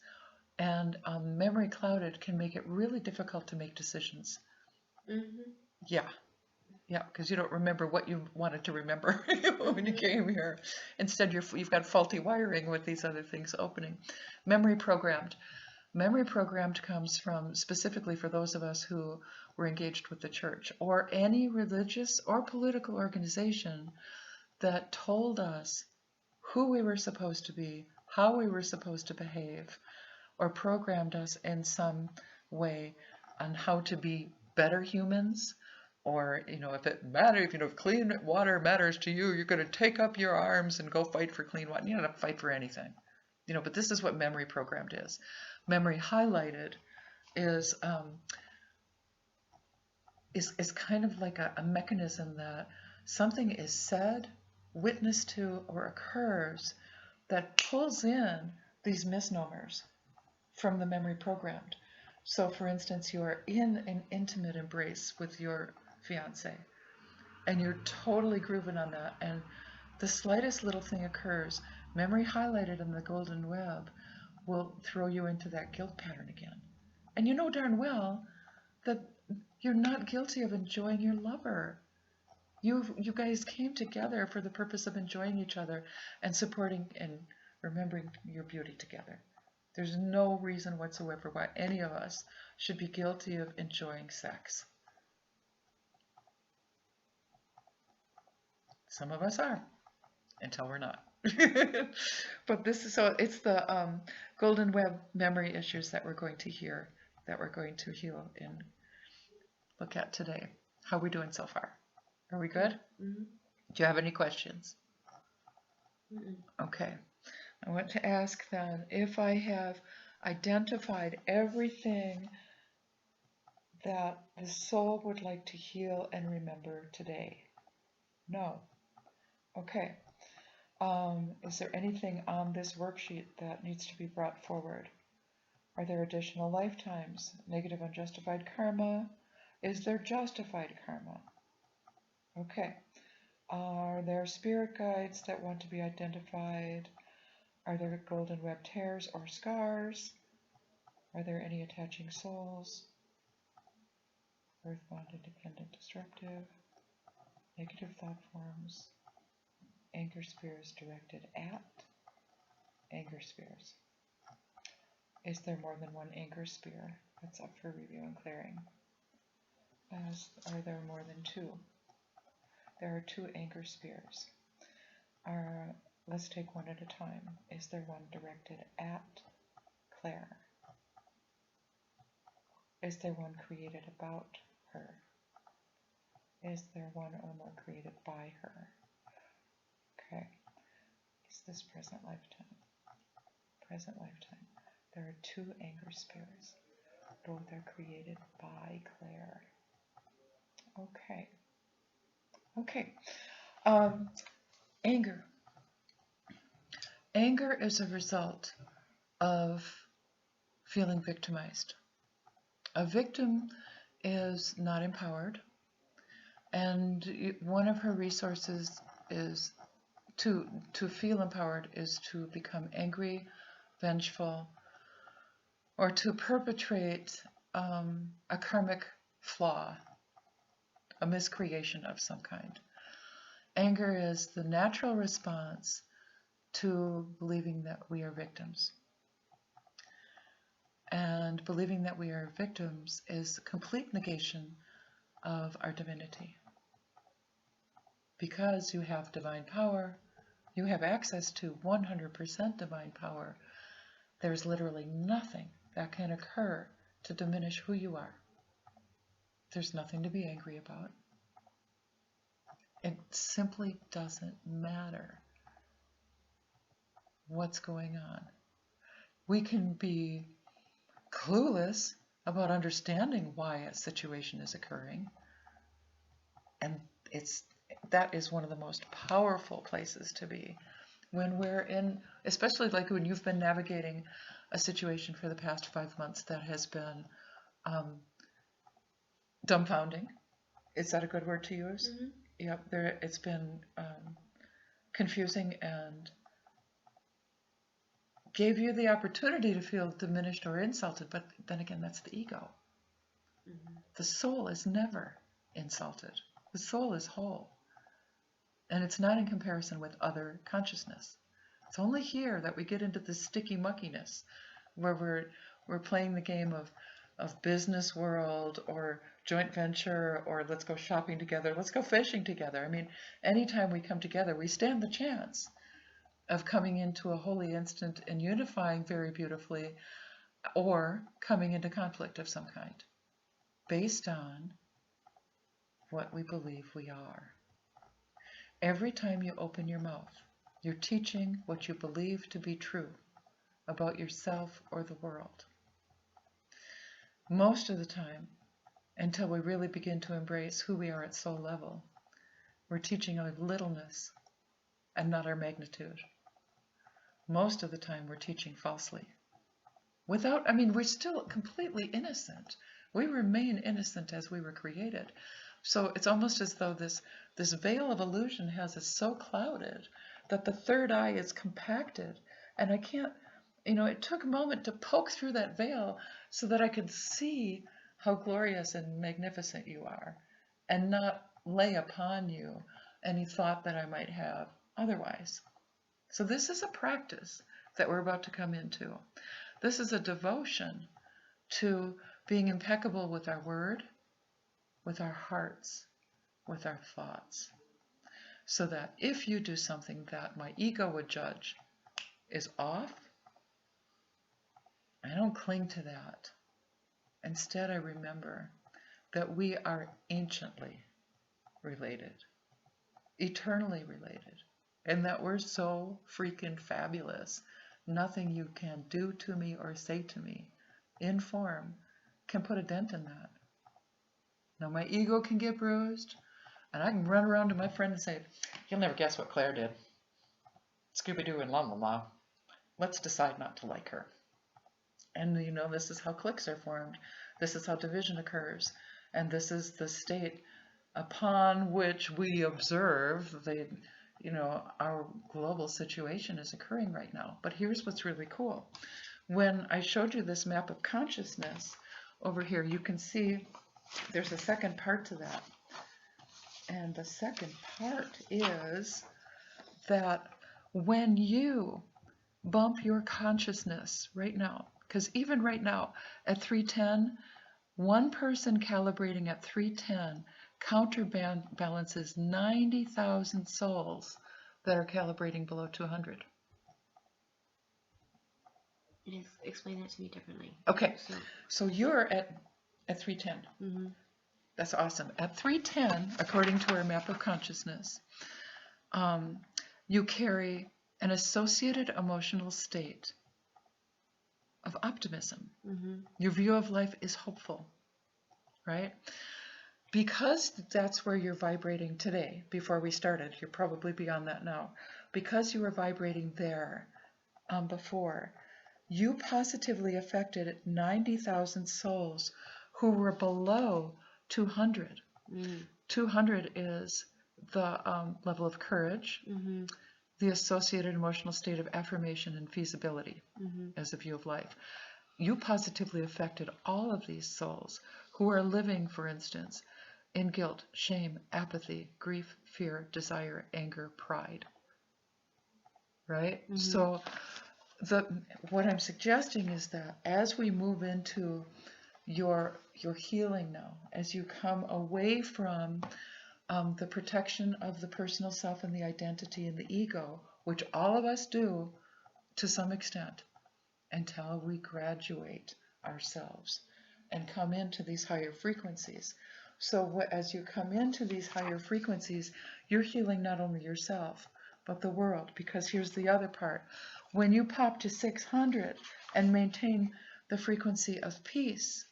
And memory clouded can make it really difficult to make decisions. Mm-hmm. Yeah, because you don't remember what you wanted to remember when you came here. Instead, you've got faulty wiring with these other things opening. Memory programmed. Memory programmed comes from specifically for those of us who were engaged with the church or any religious or political organization that told us who we were supposed to be, how we were supposed to behave, or programmed us in some way on how to be better humans. Or, if clean water matters to you, you're going to take up your arms and go fight for clean water. You don't have to fight for anything. But this is what memory programmed is. Memory highlighted is kind of like a mechanism that something is said, witnessed to, or occurs that pulls in these misnomers from the memory programmed. So, for instance, you are in an intimate embrace with your fiance, and you're totally grooving on that, and the slightest little thing occurs, memory highlighted in the golden web will throw you into that guilt pattern again. And you know darn well that you're not guilty of enjoying your lover. You guys came together for the purpose of enjoying each other and supporting and remembering your beauty together. There's no reason whatsoever why any of us should be guilty of enjoying sex. Some of us are, until we're not. But it's the golden web memory issues that we're going to heal and look at today. How are we doing so far? Are we good? Mm-hmm. Do you have any questions? Mm-mm. Okay. I want to ask then if I have identified everything that the soul would like to heal and remember today. No. Okay. Is there anything on this worksheet that needs to be brought forward? Are there additional lifetimes? Negative unjustified karma? Is there justified karma? Okay. Are there spirit guides that want to be identified? Are there golden web tears or scars? Are there any attaching souls? Earthbound, independent, destructive, negative thought forms, anger spheres directed at anger spheres. Is there more than one anger sphere that's up for review and clearing? Are there more than 2? There are 2 anger spheres. Let's take one at a time. Is there one directed at Claire? Is there one created about her? Is there one or more created by her? Okay. Is this present lifetime? Present lifetime. There are 2 anger spheres. Both are created by Claire. Okay. Anger. Anger is a result of feeling victimized. A victim is not empowered, and one of her resources is to feel empowered is to become angry, vengeful, or to perpetrate a karmic flaw, a miscreation of some kind. Anger is the natural response to believing that we are victims. And believing that we are victims is complete negation of our divinity. Because you have divine power, you have access to 100% divine power, there's literally nothing that can occur to diminish who you are. There's nothing to be angry about. It simply doesn't matter what's going on. We can be clueless about understanding why a situation is occurring, and that is one of the most powerful places to be when we're in, especially like when you've been navigating a situation for the past 5 months that has been dumbfounding. Is that a good word to use? Mm-hmm. Yep, it's been confusing and gave you the opportunity to feel diminished or insulted, but then again, that's the ego. Mm-hmm. The soul is never insulted. The soul is whole. And it's not in comparison with other consciousness. It's only here that we get into the sticky muckiness where we're playing the game of business world or joint venture or let's go shopping together, let's go fishing together. I mean, anytime we come together, we stand the chance of coming into a holy instant and unifying very beautifully, or coming into conflict of some kind based on what we believe we are. Every time you open your mouth, you're teaching what you believe to be true about yourself or the world. Most of the time, until we really begin to embrace who we are at soul level, we're teaching our littleness and not our magnitude. Most of the time, we're teaching falsely. We're still completely innocent. We remain innocent as we were created. So it's almost as though this veil of illusion has us so clouded that the third eye is compacted. And I can't, it took a moment to poke through that veil so that I could see how glorious and magnificent you are and not lay upon you any thought that I might have otherwise. So this is a practice that we're about to come into. This is a devotion to being impeccable with our word, with our hearts, with our thoughts. So that if you do something that my ego would judge is off, I don't cling to that. Instead, I remember that we are anciently related, eternally related, and that we're so freaking fabulous. Nothing you can do to me or say to me in form can put a dent in that. Now, my ego can get bruised, and I can run around to my friend and say, "You'll never guess what Claire did. Scooby-Doo and la-la-la. Let's decide not to like her." And this is how cliques are formed. This is how division occurs. And this is the state upon which we observe our global situation is occurring right now. But here's what's really cool. When I showed you this map of consciousness over here, you can see there's a second part to that. And the second part is that when you bump your consciousness right now, because even right now at 310, one person calibrating at 310 counterbalances 90,000 souls that are calibrating below 200. Explain that to me differently. Okay, so you're at 310. Mm-hmm. That's awesome. At 310, according to our map of consciousness, you carry an associated emotional state of optimism. Mm-hmm. Your view of life is hopeful, right? Because that's where you're vibrating today. Before we started, you're probably beyond that now. Because you were vibrating there, before, you positively affected 90,000 souls who were below 200. 200 is the level of courage, the associated emotional state of affirmation and feasibility as a view of life. You positively affected all of these souls who are living, for instance, in guilt, shame, apathy, grief, fear, desire, anger, pride. Right? So what I'm suggesting is that as we move into your healing now, as you come away from the protection of the personal self and the identity and the ego, which all of us do to some extent, until we graduate ourselves and come into these higher frequencies. So as you come into these higher frequencies, you're healing not only yourself, but the world. Because here's the other part. When you pop to 600 and maintain the frequency of peace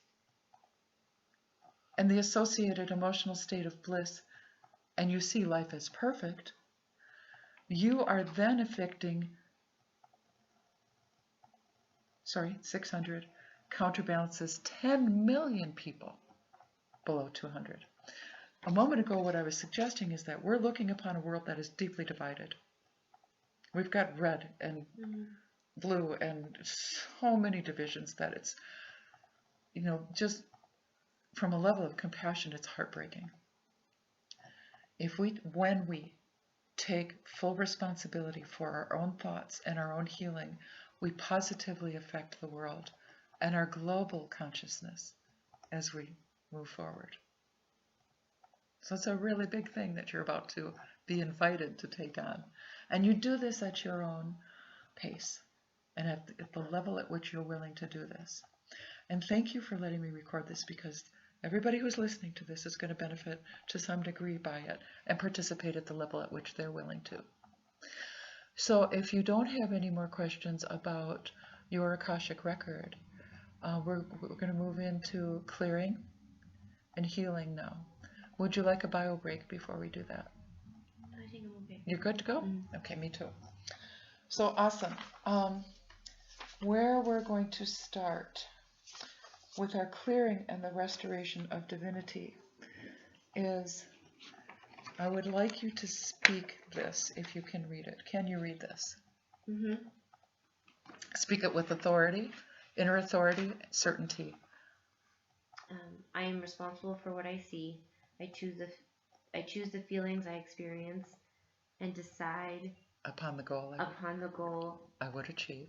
and the associated emotional state of bliss, and you see life as perfect, you are then affecting 600 counterbalances 10 million people below 200. A moment ago, what I was suggesting is that we're looking upon a world that is deeply divided. We've got red and blue and so many divisions that it's, just from a level of compassion, it's heartbreaking. When we take full responsibility for our own thoughts and our own healing, we positively affect the world and our global consciousness as we move forward. So it's a really big thing that you're about to be invited to take on. And you do this at your own pace and at the level at which you're willing to do this. And thank you for letting me record this, because everybody who's listening to this is going to benefit to some degree by it and participate at the level at which they're willing to. So if you don't have any more questions about your Akashic Record, we're going to move into clearing and healing now. Would you like a bio break before we do that? I think I'm okay. You're good to go? Okay, me too. So awesome. Where we're going to start with our clearing and the restoration of divinity is, I would like you to speak this if you can read it. Can you read this? Speak it with authority, inner authority, certainty. I am responsible for what I see. I choose the feelings I experience and decide upon the goal I would achieve.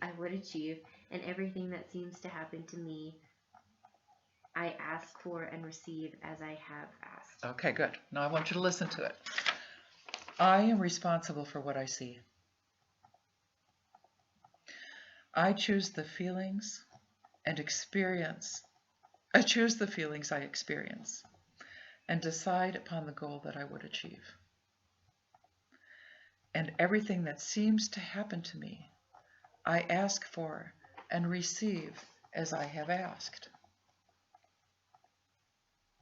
And everything that seems to happen to me, I ask for and receive as I have asked. Okay, good. Now I want you to listen to it. I am responsible for what I see. I choose the feelings and experience. I choose the feelings I experience and decide upon the goal that I would achieve. And everything that seems to happen to me, I ask for and receive as I have asked.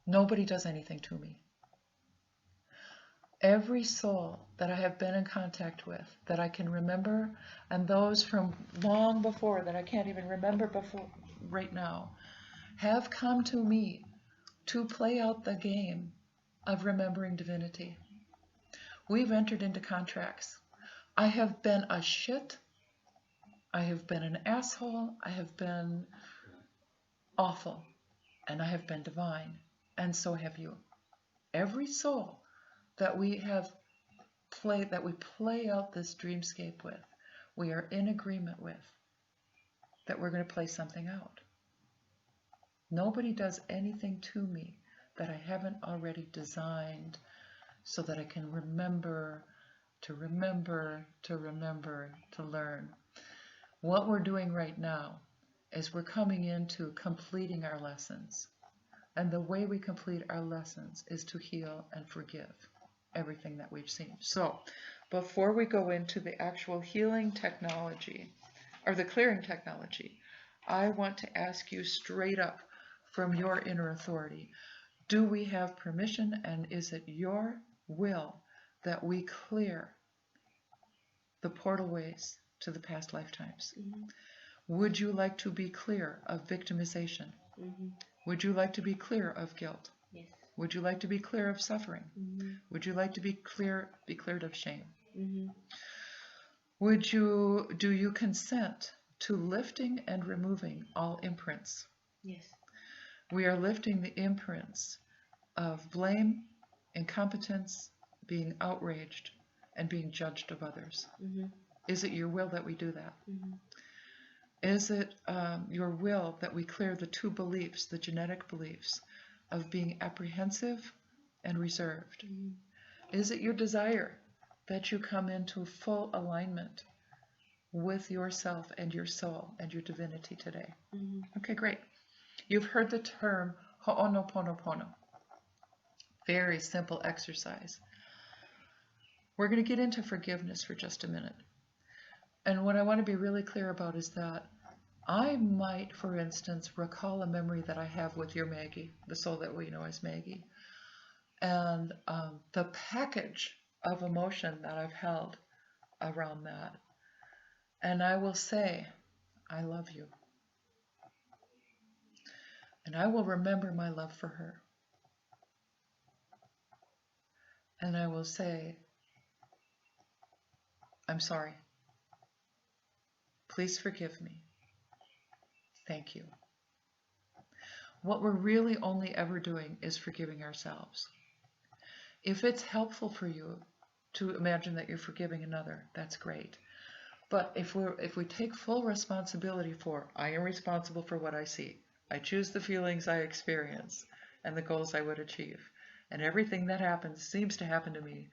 Nobody does anything to me. Every soul that I have been in contact with, that I can remember, and those from long before that I can't even remember before right now, have come to me to play out the game of remembering divinity. We've entered into contracts. I have been a shit. I have been an asshole. I have been awful. And I have been divine. And so have you. Every soul that we play out this dreamscape with, we are in agreement with, that we're going to play something out. Nobody does anything to me that I haven't already designed so that I can remember, to learn. What we're doing right now is we're coming into completing our lessons. And the way we complete our lessons is to heal and forgive everything that we've seen. So, before we go into the actual healing technology, or the clearing technology, I want to ask you straight up from your inner authority, do we have permission, and is it your will that we clear the portal ways to the past lifetimes? Mm-hmm. Would you like to be clear of victimization? Mm-hmm. Would you like to be clear of guilt? Yes. Would you like to be clear of suffering? Mm-hmm. Would you like to be cleared of shame? Mm-hmm. Do you consent to lifting and removing all imprints? Yes. We are lifting the imprints of blame, incompetence, being outraged, and being judged of others. Mm-hmm. Is it your will that we do that? Mm-hmm. Is it your will that we clear the two beliefs, the genetic beliefs, of being apprehensive and reserved? Mm-hmm. Is it your desire that you come into full alignment with yourself and your soul and your divinity today? Mm-hmm. Okay, great. You've heard the term ho'onoponopono. Very simple exercise. We're going to get into forgiveness for just a minute. And what I want to be really clear about is that I might, for instance, recall a memory that I have with your Maggie, the soul that we know as Maggie, and the package of emotion that I've held around that. And I will say, I love you. And I will remember my love for her. And I will say, I'm sorry. Please forgive me. Thank you. What we're really only ever doing is forgiving ourselves. If it's helpful for you to imagine that you're forgiving another, that's great. But if we take full responsibility for, I am responsible for what I see. I choose the feelings I experience and the goals I would achieve. And everything that happens seems to happen to me.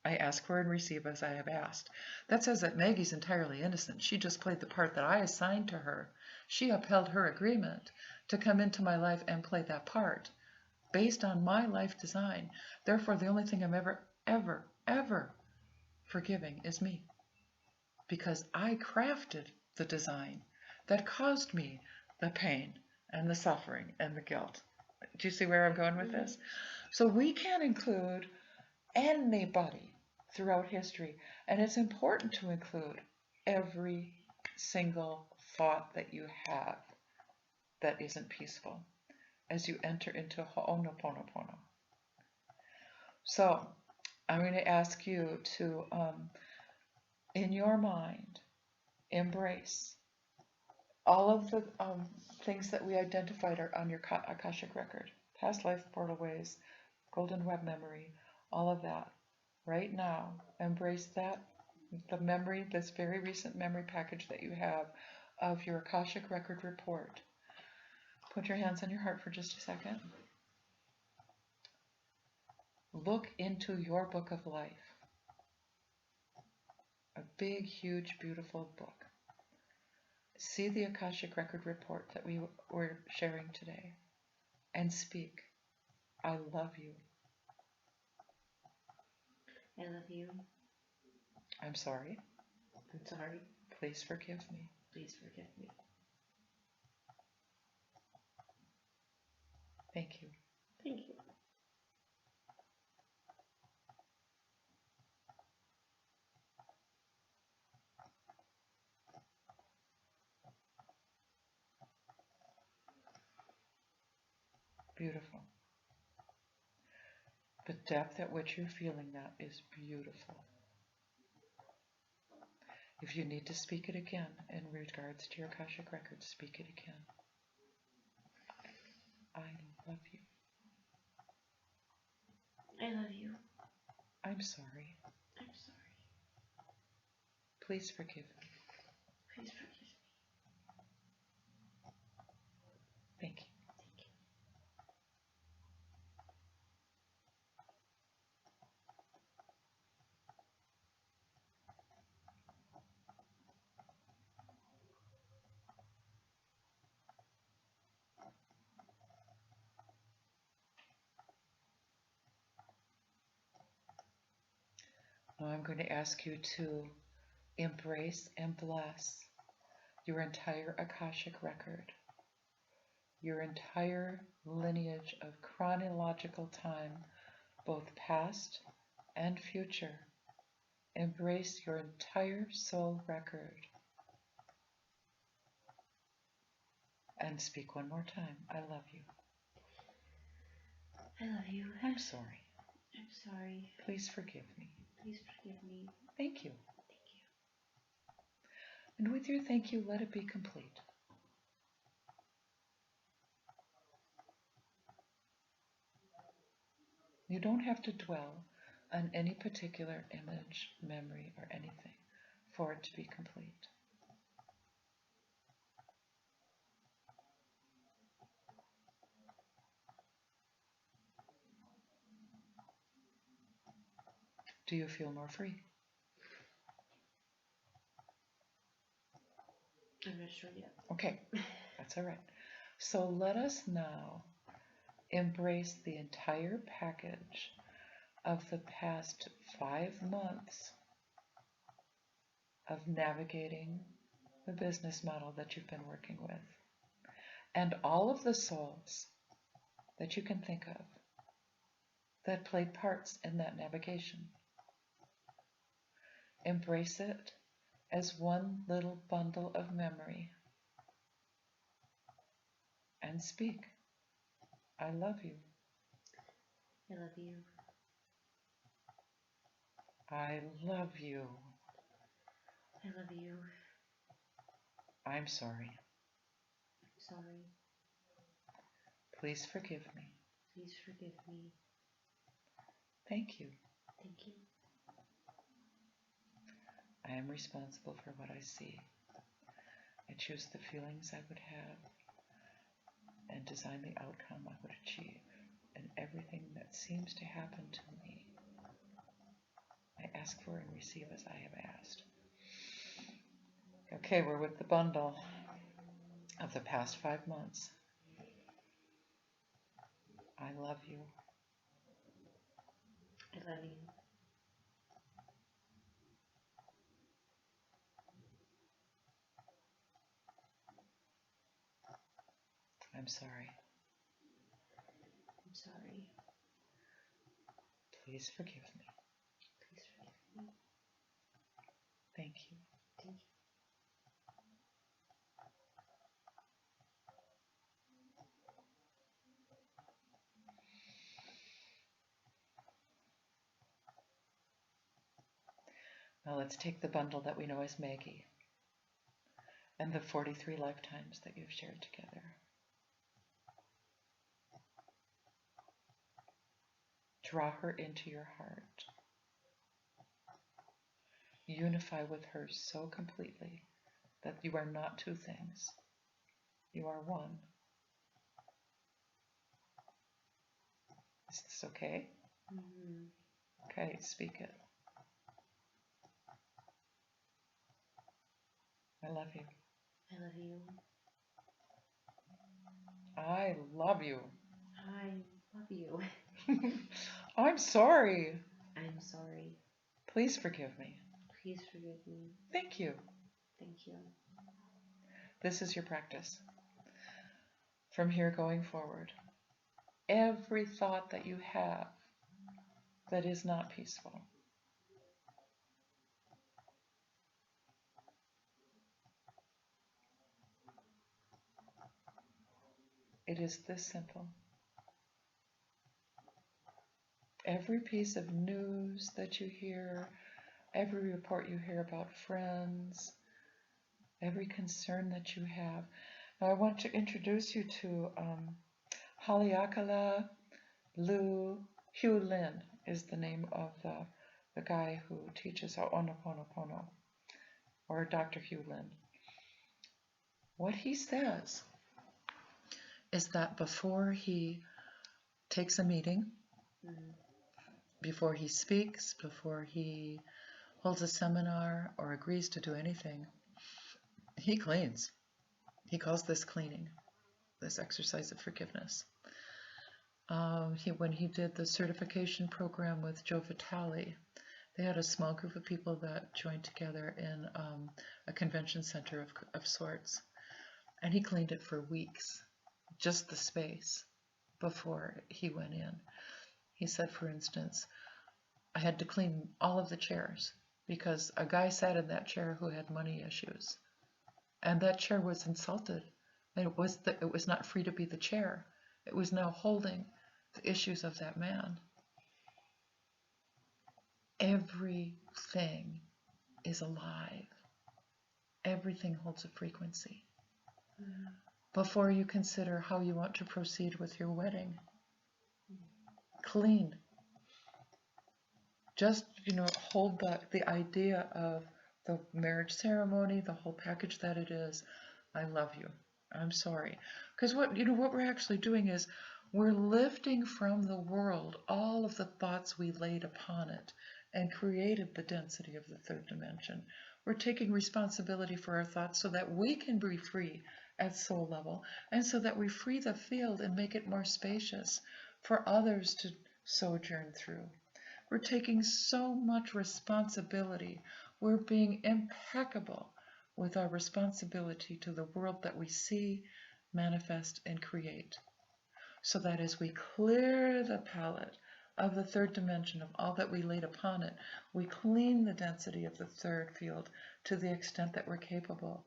I ask for and receive as I have asked. That says that Maggie's entirely innocent. She just played the part that I assigned to her. She upheld her agreement to come into my life and play that part based on my life design. Therefore, the only thing I'm ever forgiving is me. Because I crafted the design that caused me the pain and the suffering and the guilt. Do you see where I'm going with this? So we can include anybody throughout history, and it's important to include every single thought that you have that isn't peaceful as you enter into ho'onoponopono. So I'm going to ask you to, in your mind, embrace all of the things that we identified are on your Akashic Record. Past life portal ways, golden web memory, all of that. Right now, embrace that, the memory, this very recent memory package that you have of your Akashic Record report. Put your hands on your heart for just a second. Look into your book of life. A big, huge, beautiful book. See the Akashic Record report that we were sharing today and speak, I love you. I love you. I'm sorry. I'm sorry. Please forgive me. Please forgive me. Thank you. Thank you. Beautiful. The depth at which you're feeling that is beautiful. If you need to speak it again in regards to your Akashic Records, speak it again. I love you. I love you. I'm sorry. I'm sorry. Please forgive me. Please forgive me. Thank you. Thank you. Now I'm going to ask you to embrace and bless your entire Akashic Record, your entire lineage of chronological time, both past and future, Embrace your entire soul record. And speak one more time. I love you. I love you. I'm sorry. I'm sorry. Please forgive me. Please forgive me. Thank you. Thank you. And with your thank you, let it be complete. You don't have to dwell on any particular image, memory, or anything for it to be complete. Do you feel more free? I'm not sure yet. Okay, that's all right. So let us now embrace the entire package of the past 5 months of navigating the business model that you've been working with, and all of the souls that you can think of that played parts in that navigation. Embrace it as one little bundle of memory and speak. I love you. I love you. I love you. I love you. I'm sorry. I'm sorry. Please forgive me. Please forgive me. Thank you. Thank you. I am responsible for what I see. I choose the feelings I would have and design the outcome I would achieve. And everything that seems to happen to me, I ask for and receive as I have asked. Okay, we're with the bundle of the past 5 months. I love you. I love you. I'm sorry. I'm sorry. Please forgive me. Please forgive me. Thank you. Thank you. Now let's take the bundle that we know as Maggie and the 43 lifetimes that you've shared together. Draw her into your heart. Unify with her so completely that you are not two things. You are one. Is this okay? Mm-hmm. Okay, speak it. I love you. I love you. I love you. I love you. I'm sorry. I'm sorry. Please forgive me. Please forgive me. Thank you. Thank you. This is your practice. From here going forward, every thought that you have that is not peaceful, it is this simple. Every piece of news that you hear, every report you hear about friends, every concern that you have. Now I want to introduce you to Haleakala Lu Hugh Lin is the name of the guy who teaches Ho'oponopono, or Dr. Hugh Lin. What he says is that before he takes a meeting, before he speaks, before he holds a seminar or agrees to do anything, he cleans. He calls this cleaning, this exercise of forgiveness. When he did the certification program with Joe Vitale, they had a small group of people that joined together in a convention center of sorts, and he cleaned it for weeks, just the space, before he went in. He said, for instance, I had to clean all of the chairs because a guy sat in that chair who had money issues, and that chair was insulted. And it was not free to be the chair. It was now holding the issues of that man. Everything is alive. Everything holds a frequency. Before you consider how you want to proceed with your wedding, clean. Just, hold the idea of the marriage ceremony, the whole package that it is. I love you. I'm sorry. Because what we're actually doing is we're lifting from the world all of the thoughts we laid upon it and created the density of the third dimension. We're taking responsibility for our thoughts so that we can be free at soul level, and so that we free the field and make it more spacious for others to sojourn through. We're taking so much responsibility. We're being impeccable with our responsibility to the world that we see, manifest, and create. So that as we clear the palette of the third dimension of all that we laid upon it, we clean the density of the third field to the extent that we're capable.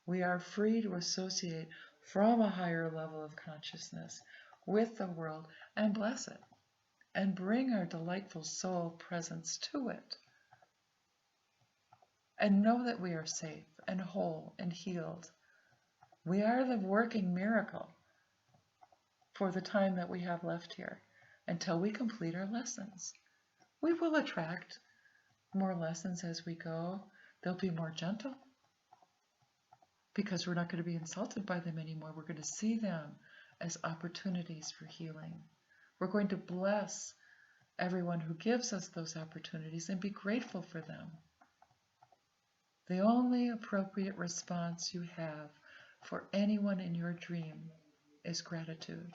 We are free to associate from a higher level of consciousness with the world and bless it, and bring our delightful soul presence to it. And know that we are safe and whole and healed. We are the working miracle for the time that we have left here until we complete our lessons. We will attract more lessons as we go. They'll be more gentle because we're not going to be insulted by them anymore. We're going to see them as opportunities for healing. We're going to bless everyone who gives us those opportunities and be grateful for them. The only appropriate response you have for anyone in your dream is gratitude.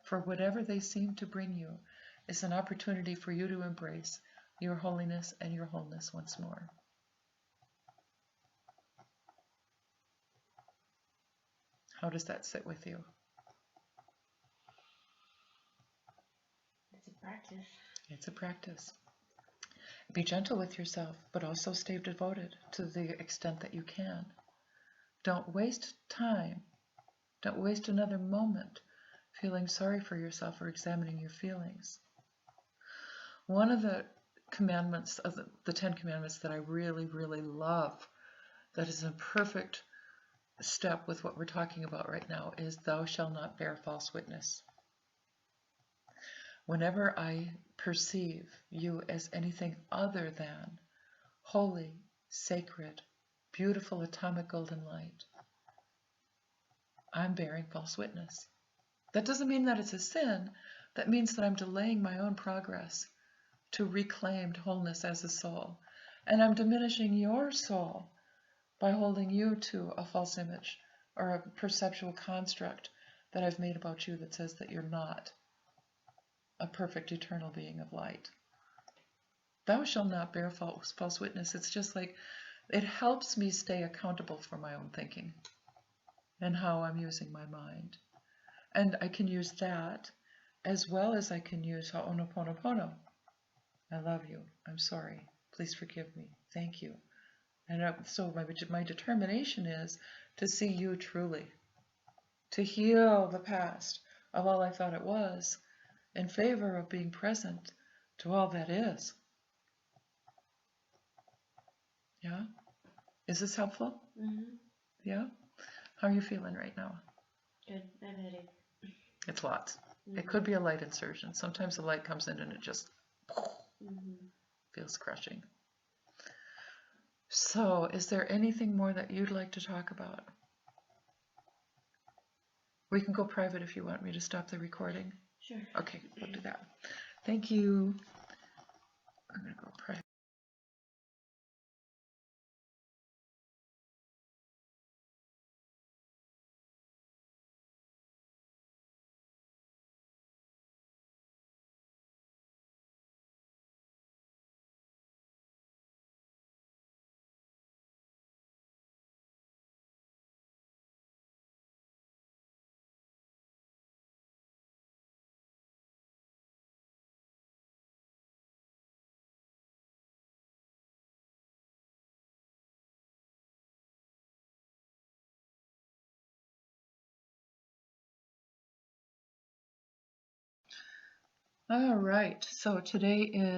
For whatever they seem to bring you is an opportunity for you to embrace your holiness and your wholeness once more. How does that sit with you? It's a practice. It's a practice. Be gentle with yourself, but also stay devoted to the extent that you can. Don't waste time. Don't waste another moment feeling sorry for yourself or examining your feelings. One of the commandments, of the 10 Commandments that I really, really love, that is a perfect step with what we're talking about right now, is thou shalt not bear false witness. Whenever I perceive you as anything other than holy, sacred, beautiful atomic golden light, I'm bearing false witness. That doesn't mean that it's a sin. That means that I'm delaying my own progress to reclaimed wholeness as a soul. And I'm diminishing your soul by holding you to a false image or a perceptual construct that I've made about you that says that you're not a perfect eternal being of light. Thou shalt not bear false witness. It's just like, it helps me stay accountable for my own thinking and how I'm using my mind. And I can use that as well as I can use Ho'oponopono. I love you. I'm sorry. Please forgive me. Thank you. And so my determination is to see you truly, to heal the past of all I thought it was, in favor of being present to all that is. Yeah? Is this helpful? Mm-hmm. Yeah? How are you feeling right now? Good. I have a headache. It's lots. Mm-hmm. It could be a light insertion. Sometimes the light comes in and it just feels crushing. So, is there anything more that you'd like to talk about? We can go private if you want me to stop the recording. Sure. Okay, we'll do that. Thank you. I'm going to go private. All right. So today is